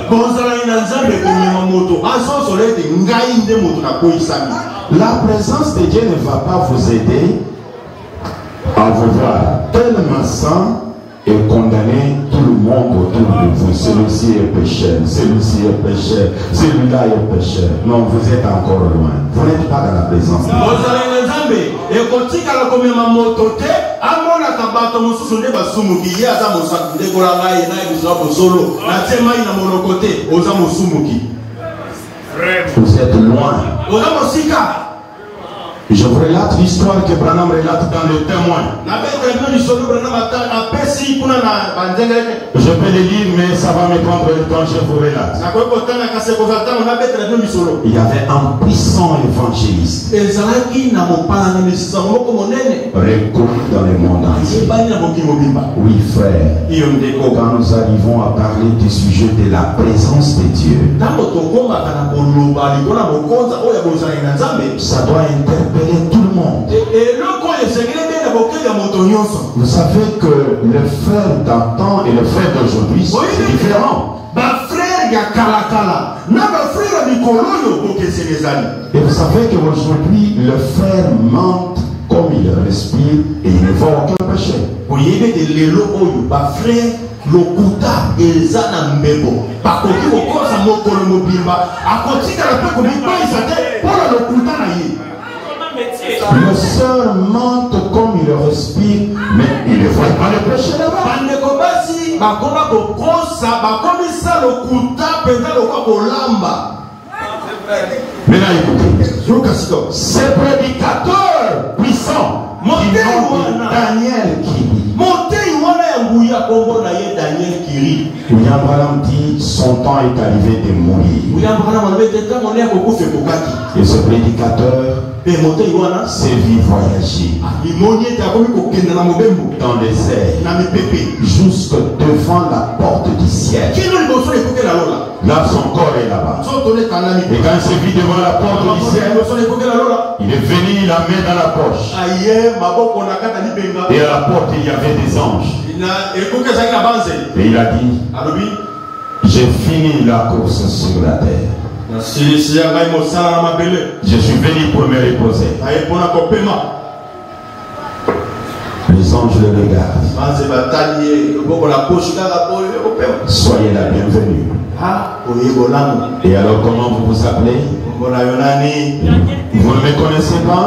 S1: La présence de Dieu ne va pas vous aider à vous voir tellement saint et condamner tout le monde autour de vous. Celui-ci est pécheur, celui-ci est pécheur, celui-là est pécheur. Non, vous êtes encore loin. Vous n'êtes pas dans la présence de Dieu. Vous êtes loin. Je vous relate l'histoire que Branham relate dans le Témoin. Je peux le lire, mais ça va me prendre le temps, je vous relate. Il y avait un puissant évangéliste reconnu dans le monde entier. Oui, frère, quand nous arrivons à parler du sujet de la présence de Dieu, ça doit interpeller tout le monde. Vous savez que le frère d'antan et le frère d'aujourd'hui, c'est différent. Et vous savez qu'aujourd'hui, le frère ment comme il respire et il ne voit aucun péché. Le sœur mente comme il respire, mais il ne voit pas le péché là-bas. Maintenant écoutez, ce prédicateur puissant qui nomme Daniel Kiri. William Branham dit son temps est arrivé de mourir. Et ce prédicateur s'est vu voyager dans les airs jusque devant la porte du ciel. Là, son corps est là-bas. Et quand il s'est vu devant la porte du ciel, il est venu, il la met dans la poche. Et à la porte, il y avait des anges. Et il a dit, j'ai fini la course sur la terre. Je suis venu pour me reposer. Les anges le regardent. Soyez la bienvenue. Et alors comment vous vous appelez? Vous ne me connaissez pas?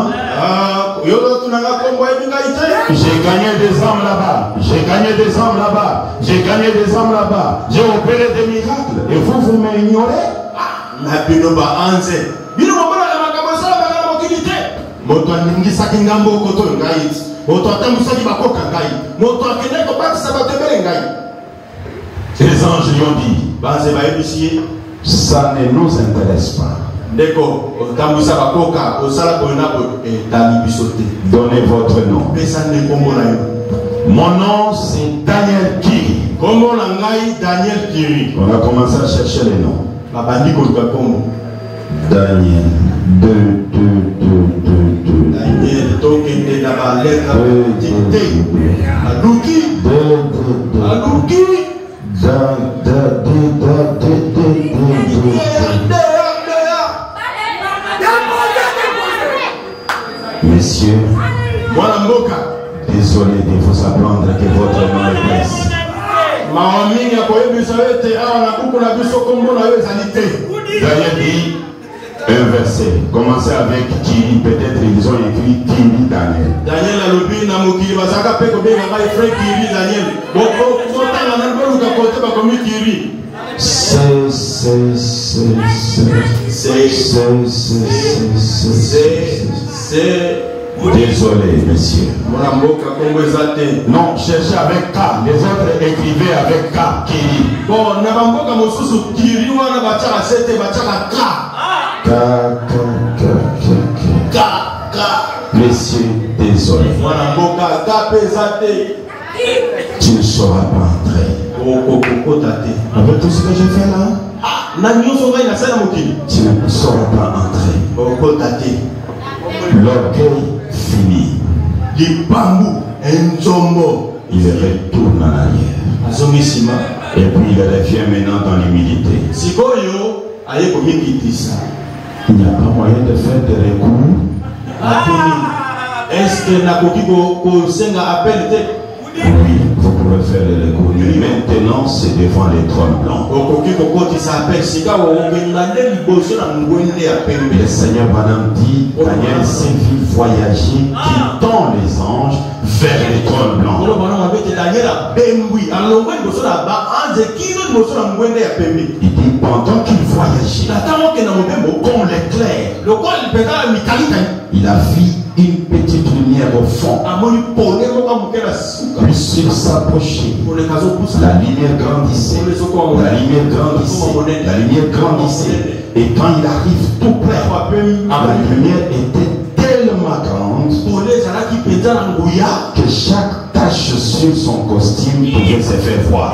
S1: J'ai gagné des hommes là-bas. J'ai gagné des hommes là-bas. J'ai gagné des hommes là-bas. J'ai opéré des miracles. Et vous m'ignorez? Les anges lui ont dit, ça ne nous intéresse pas. Donnez votre nom. Mon nom c'est Daniel Kiri. On a commencé à chercher les noms. Daniel 2. Messieurs, désolé de vous apprendre que votre nom est blessé. Daniel dit un verset. Commencez avec Kiri. Peut-être ils ont écrit Kiri Daniel. Désolé, monsieur. Non, cherchez avec K. Les autres écrivaient avec K. Kiri. Monsieur, désolé. Tu ne sauras pas entrer. Avec tout ce que j'ai fait là, tu ne sauras pas entrer. L'orgueil fini. il retourne en arrière. Et puis il revient maintenant dans l'humilité. Il n'y a pas moyen de faire des recours.
S2: Est-ce que
S1: oui, vous pouvez faire les recours. Mais maintenant, c'est devant les trônes blancs. Le Seigneur Madame dit, Daniel s'est vu voyager, quittant les anges vers les trônes blancs. Il dit, pendant qu'il voyageait, comme l'éclair, il a vu une petite lumière au fond. Puis s'il s'approchait, la lumière grandissait, la lumière grandissait, la lumière grandissait. Et quand il arrive tout près, la lumière était tellement grande que chaque tache sur son costume pouvait se faire voir.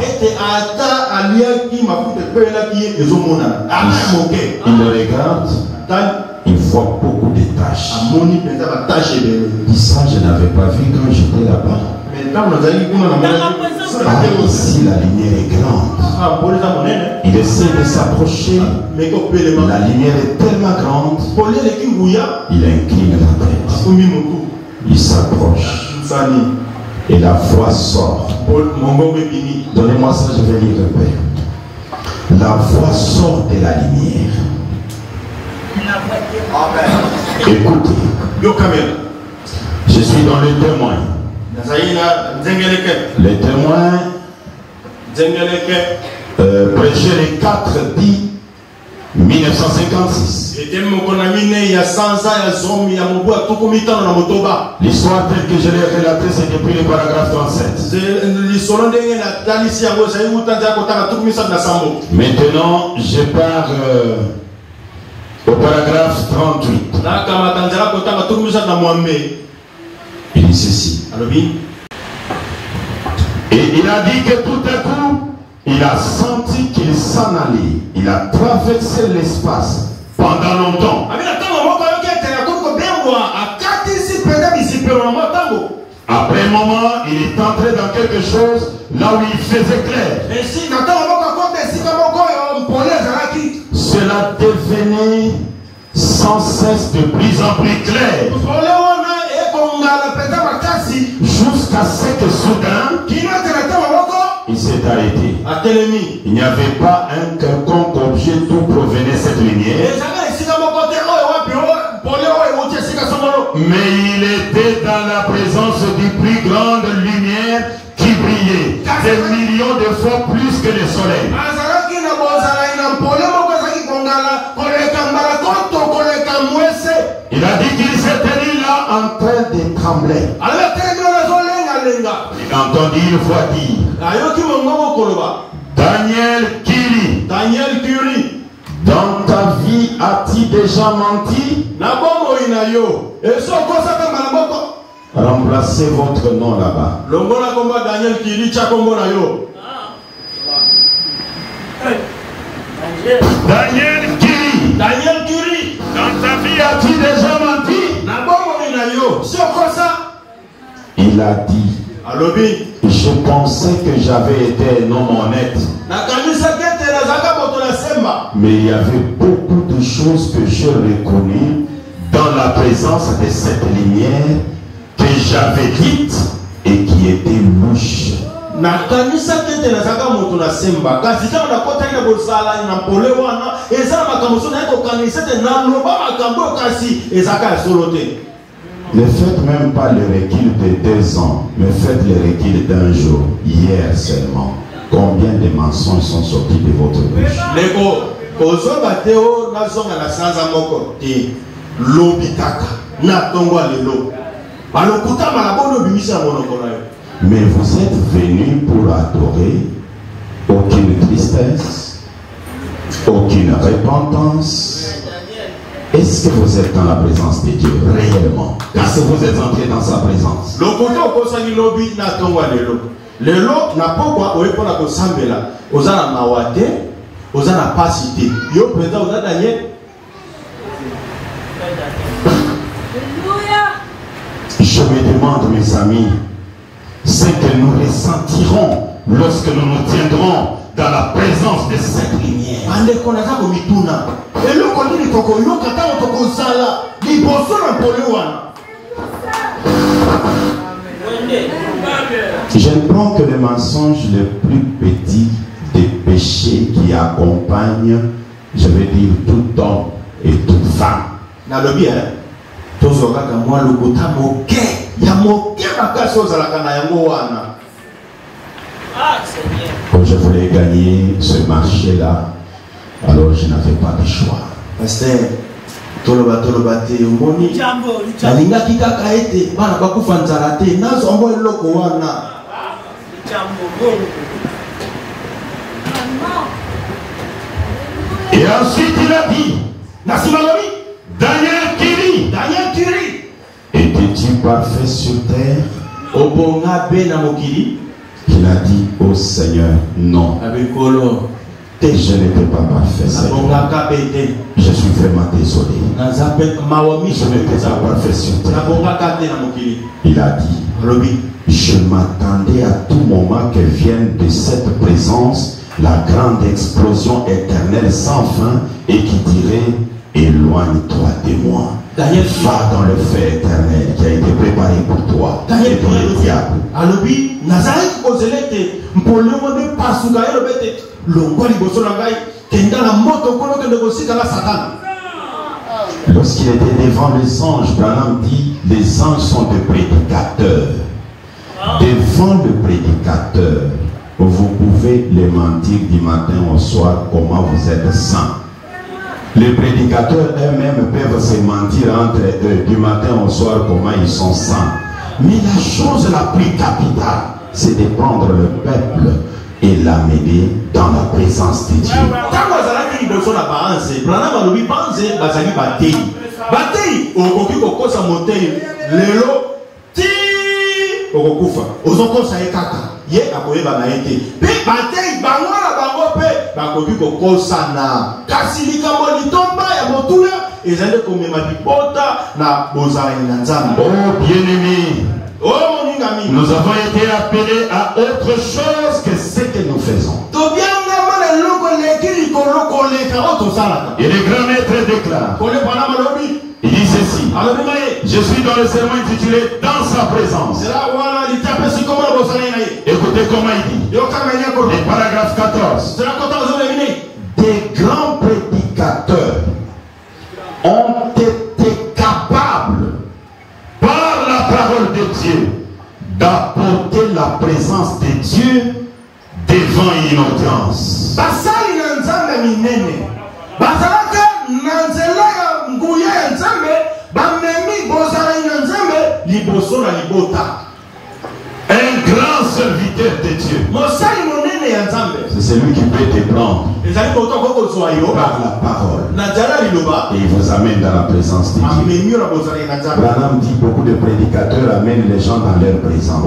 S1: Il le regarde. Il voit beaucoup de taches. Il ça, je n'avais pas vu quand j'étais là-bas. Ici, la lumière est grande. Il essaie de s'approcher. La lumière est tellement grande. Il incline la tête. Il s'approche. Et la voix sort. Donnez-moi ça, je vais lire un peu. La voix sort de la lumière. Écoutez, je suis dans les témoins. Les témoins prêchaient les 4-10-1956. L'histoire telle que je l'ai relatée, c'est depuis le paragraphe 37. Maintenant, je pars au paragraphe 38. Il dit ceci. Et il a dit que tout à coup, il a senti qu'il s'en allait. Il a traversé l'espace pendant longtemps. Après un moment, il est entré dans quelque chose là où il faisait clair. Cela devenait sans cesse de plus en plus clair. Jusqu'à ce que soudain, il s'est arrêté. Il n'y avait pas un quelconque objet d'où provenait cette lumière. Mais il était dans la présence d'une plus grande lumière qui brillait des millions de fois plus que le soleil. Il a dit qu'il s'est tenu là en train de trembler. Il a entendu une voix dire, Daniel Kiri, dans ta vie as-tu déjà menti? Remplacez votre nom là-bas. Daniel Kiri, dans ta vie as-tu déjà menti? Il a dit, je pensais que j'avais été un homme honnête. Mais il y avait beaucoup de choses que je reconnais dans la présence de cette lumière que j'avais dites et qui étaient louches. Ne faites même pas le recul de 2 ans, mais faites le recul d'1 jour, hier seulement. Combien de mensonges sont sortis de votre bouche? Mais vous êtes venus pour adorer, aucune tristesse, aucune repentance. Est-ce que vous êtes dans la présence de Dieu réellement? Est-ce que vous êtes entré dans sa présence? Je me demande, mes amis, ce que nous ressentirons lorsque nous nous tiendrons dans la présence de cette lumière. Je ne prends que le mensonge le plus petit des péchés qui accompagnent, je vais dire, tout homme et toute femme. Quand je voulais gagner ce marché-là, alors je n'avais pas de choix.
S2: Pasteur,
S1: et ensuite il a dit, Daniel Kiri, étais-tu parfait sur terre? Il a dit au Seigneur, non. Je n'étais pas parfait, Seigneur. Je suis vraiment désolé. Je n'étais pas parfait sur terre. Il a dit, je m'attendais à tout moment que vienne de cette présence la grande explosion éternelle sans fin et qui dirait, éloigne-toi de moi. Va dans le feu éternel qui a été préparé pour toi et pour le diable. Lorsqu'il était devant les anges, Branham dit, les anges sont des prédicateurs. Devant le prédicateur, vous pouvez les mentir du matin au soir comment vous êtes saint. Les prédicateurs eux-mêmes peuvent se mentir entre eux du matin au soir comment ils sont saints. Mais la chose la plus capitale, c'est de prendre le peuple et l'amener dans la présence de Dieu. Oh bien-aimé, nous avons été appelés à autre chose que ce que nous faisons. Et le grand maître déclare, il dit ceci, je suis dans le sermon intitulé Dans sa présence. Écoutez comment il dit, le paragraphe 14. Des grands prédicateurs ont été capables par la parole de Dieu d'apporter la présence de Dieu devant une audience. Un grand serviteur de Dieu. C'est celui qui peut te prendre par la parole et il vous amène dans la présence de Dieu. Branham dit beaucoup de prédicateurs amènent les gens dans leur présence.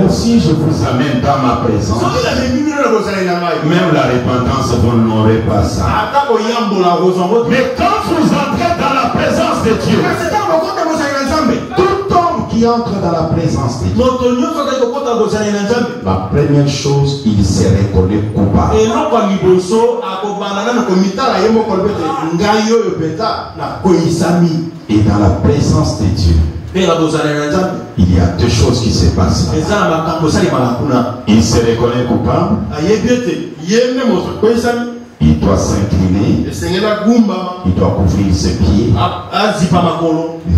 S1: Aussi je vous amène dans ma présence. Même la repentance, vous n'aurez pas ça. Mais quand vous entrez dans la présence de Dieu, tout homme qui entre dans la présence de Dieu, la première chose, il se reconnaît coupable. Et dans la présence de Dieu, il y a deux choses qui se passent là. Il se reconnaît coupable. Il doit s'incliner. Il doit couvrir ses pieds.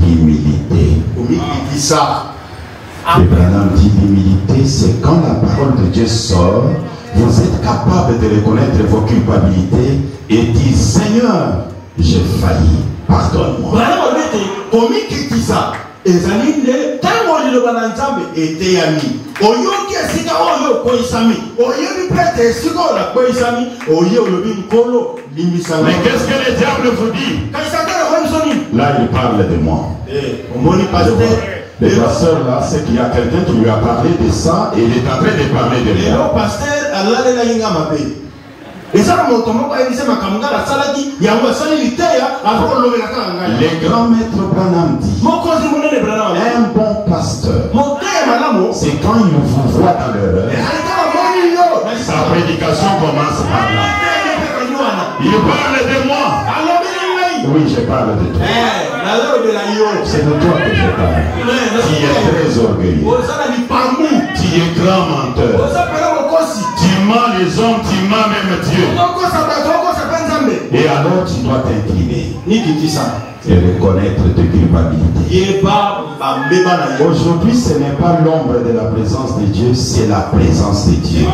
S1: L'humilité. Et Branham dit l'humilité, c'est quand la parole de Dieu sort, vous êtes capable de reconnaître vos culpabilités et dire Seigneur, j'ai failli, pardonne-moi. Mais qu'est-ce que le diable vous dit? Là il parle de moi. Le pasteur là, c'est qu'il y a quelqu'un qui lui a parlé de ça et il est en train de parler de lui. Les grands maîtres Branham dit, un bon pasteur, c'est quand il vous voit dans l'erreur, sa prédication commence par là. Il parle de moi. Oui, je parle de toi. C'est de toi que je parle. Tu es très orgueilleux. Tu es grand menteur. Tu mens les hommes, tu mens même Dieu. Et alors tu dois t'incliner et reconnaître tes culpabilités. Aujourd'hui, ce n'est pas l'ombre de la présence de Dieu, c'est la présence de Dieu.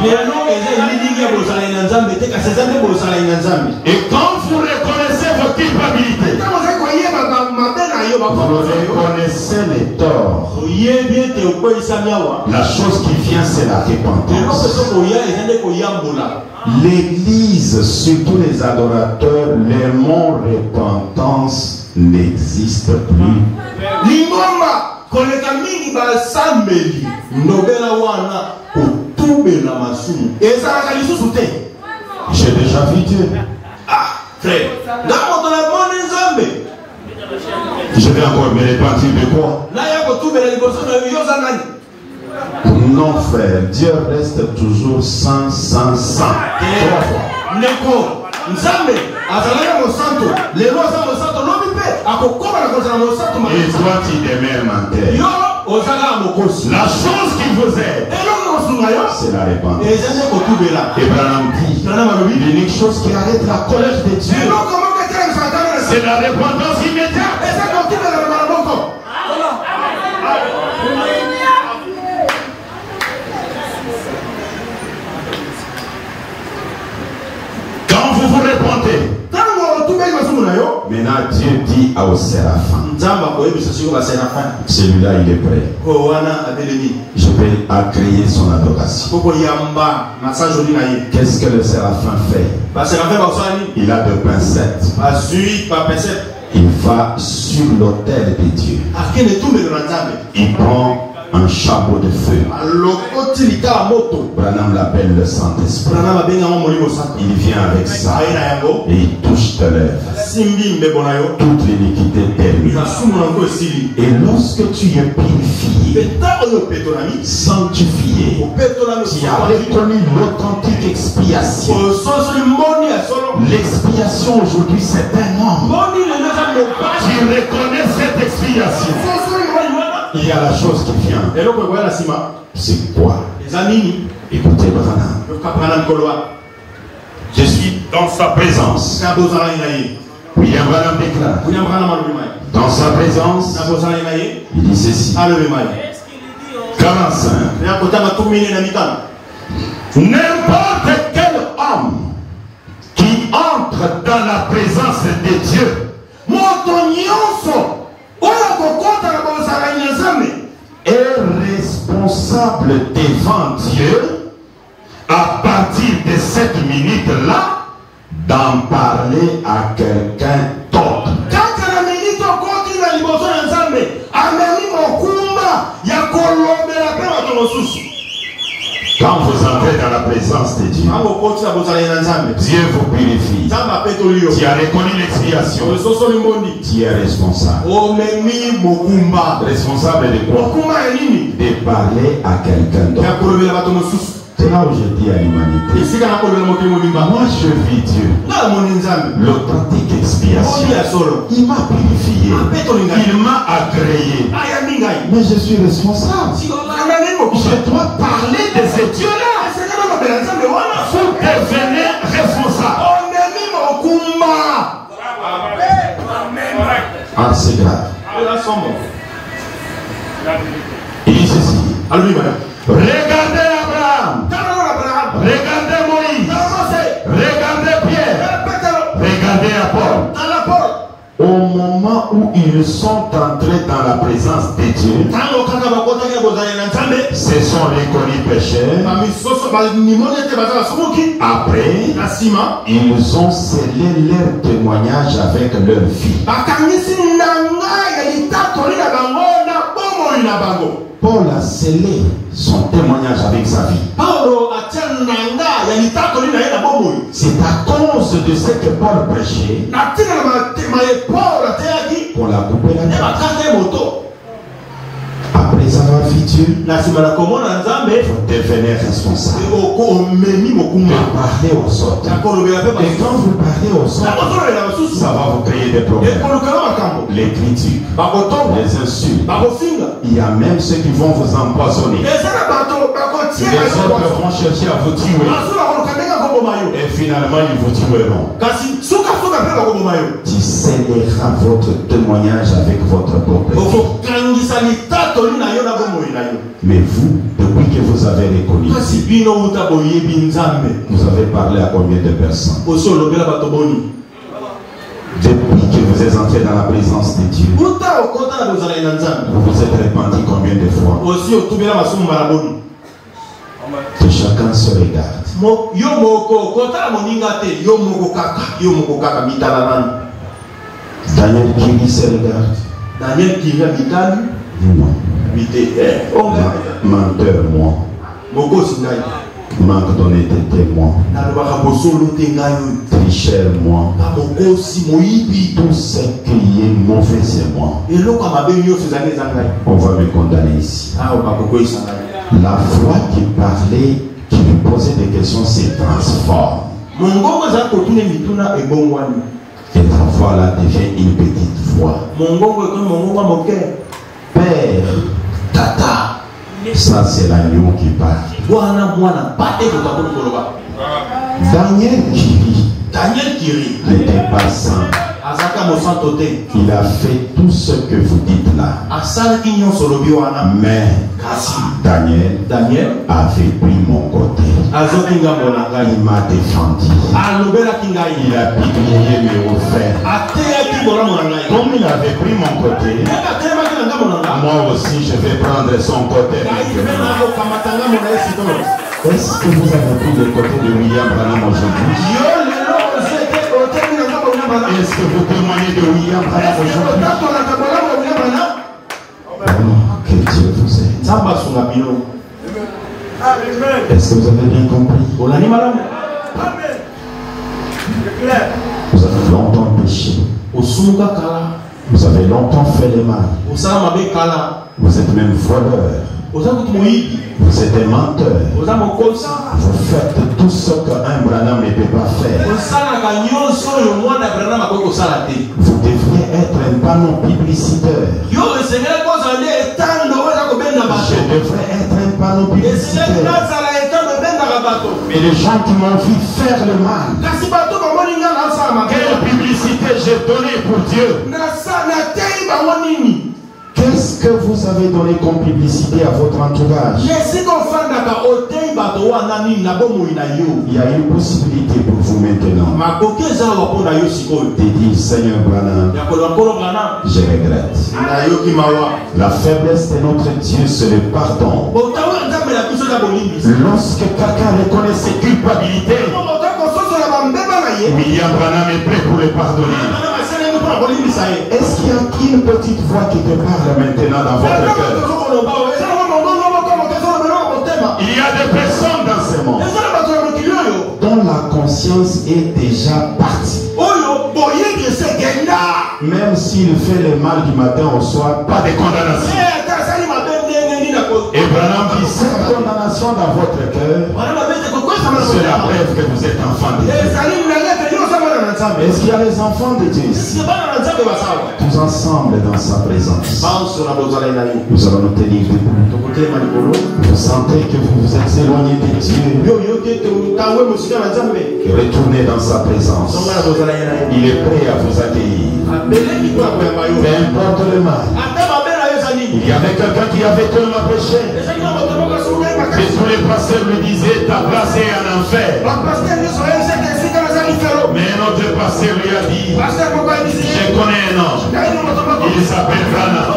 S1: Et quand vous reconnaissez vos culpabilités, vous reconnaissez les torts, la chose qui vient, c'est la repentance. L'église, surtout les adorateurs, le mot repentance n'existe plus. J'ai déjà vu Dieu.
S2: Ah, frère.
S1: Je vais encore me repentir de quoi? Non, frère, Dieu reste toujours sans. Trois fois. Et toi, tu demeures menteur. La chose qui vous aide, c'est la repentance. Et Branham dit, l'unique chose qui arrête la colère de Dieu, c'est la repentance immédiate. Quand vous vous repentez, maintenant Dieu dit au séraphin, celui-là il est prêt. Je vais agréer son adoration. Qu'est-ce que le séraphin fait? Il a deux pincettes. Il va sur l'autel de Dieu. Il prend un chapeau de feu. Branham l'appelle le Saint-Esprit. Il vient avec ça et il touche tes lèvres. Toute l'iniquité termine. Et lorsque tu es purifié, sanctifié, tu as reconnu l'authentique expiation. L'expiation aujourd'hui, c'est un homme. Tu reconnais cette expiation. Il y a la chose qui vient. C'est quoi? Écoutez Branham. Je suis dans sa présence. William Branham déclare. Dans sa présence, il dit ceci. 45. N'importe quel homme qui entre dans la présence de Dieu est responsable devant Dieu à partir de cette minute-là d'en parler à quelqu'un d'autre. Quand vous entrez dans la présence de Dieu, Dieu vous purifie. Tu as reconnu l'expiation. Tu es responsable. Responsable de quoi? De parler à quelqu'un d'autre. C'est là où je dis à l'humanité, moi je vis Dieu. L'authentique expiation. Il m'a purifié. Il m'a agréé. Mais je suis responsable. Je dois parler de ce Dieu-là. Vous devenez responsable. Ah, c'est grave. Il dit ceci. Regardez Abraham. Regardez Moïse. Regardez Pierre. Regardez Apôtre. Au moment où ils sont entrés dans la présence de Dieu, se sont reconnus pécheurs. Après, ils ont scellé leur témoignage avec leur vie. Paul a scellé son témoignage avec sa vie. C'est à cause de ce que Paul prêchait qu'on l'a coupé la tête. Après avoir vu Dieu,
S2: vous
S1: devenez responsable.
S2: parlez
S1: Parlez aux autres. Et quand vous parlez aux autres, ça va vous créer des problèmes. Les critiques, les insultes. Il y a même ceux qui vont vous empoisonner. Les autres vont chercher à vous tuer. Et finalement, ils vous tueront. Tu scelleras votre témoignage avec votre propre vie. Mais vous, depuis que vous avez reconnu, vous avez parlé à combien de personnes? Depuis que vous êtes entré dans la présence de Dieu, vous vous êtes répandu combien de fois? Que chacun se regarde. Daniel Kiri se regarde. Non. Menteur, moi. Manque d'honnêteté, moi. Tricheur, moi. Tout ce qui est mauvais, c'est moi. On va me condamner ici. La voix qui parlait, qui lui posait des questions, se transforme. Et la voix là devient une petite voix. Père, tata, ça c'est l'agneau qui parle. Daniel Kiri n'était pas saint. Il a fait tout ce que vous dites là. Mais Daniel avait pris mon côté. Il m'a défendu. Il a publié mes offres. Comme il avait pris mon côté, moi aussi je vais prendre son côté. Est-ce que vous avez pris le côté de William Branham aujourd'hui? Est-ce que vous témoignez de William Branham aujourd'hui? Que Dieu vous aide. Est-ce que vous avez bien compris? Vous avez longtemps péché. Vous avez longtemps fait le mal. Vous êtes même voleur. Vous êtes un menteur. Vous faites tout ce qu'un Branham ne peut pas faire. Vous devriez être un panneau publicitaire. Je devrais être un panneau publicitaire. Et les gens qui m'ont vu faire le mal, quelle publicité j'ai donné pour Dieu? Qu'est-ce que vous avez donné comme publicité à votre entourage? Il y a une possibilité pour vous maintenant de dire, Seigneur Branham, je regrette. La faiblesse de notre Dieu, c'est le pardon. Lorsque quelqu'un reconnaît ses culpabilités, William Branham est prêt pour le pardonner. Est-ce qu'il y a une petite voix qui te parle maintenant dans votre cœur? Il y a des personnes dans ce monde dont la conscience est déjà partie. Même s'il fait le mal du matin au soir, pas de condamnation. Et Branham dit, cette condamnation dans votre cœur, c'est la preuve que vous êtes enfant de Dieu. Est-ce qu'il y a les enfants de Dieu ici? Tous ensemble dans sa présence. Nous allons nous tenir debout. Vous sentez que vous vous êtes éloigné de Dieu. Retournez dans sa présence. Il est prêt à vous accueillir. Peu importe le mal. Il y avait quelqu'un qui avait tellement péché. Et tous les pasteurs lui disaient, ta place est en enfer. Mais notre pasteur lui a dit, je connais un ange. Il s'appelle Branham.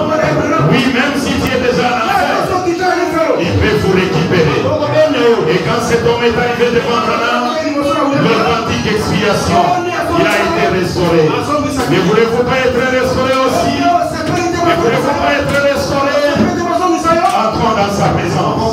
S1: Oui, même si tu es déjà en enfer, il peut vous récupérer. Et quand cet homme est arrivé devant Branham, l'authentique expiation, il a été restauré. Mais voulez-vous pas être restauré aussi? Mais voulez-vous pas être restauré? Entrons dans sa présence.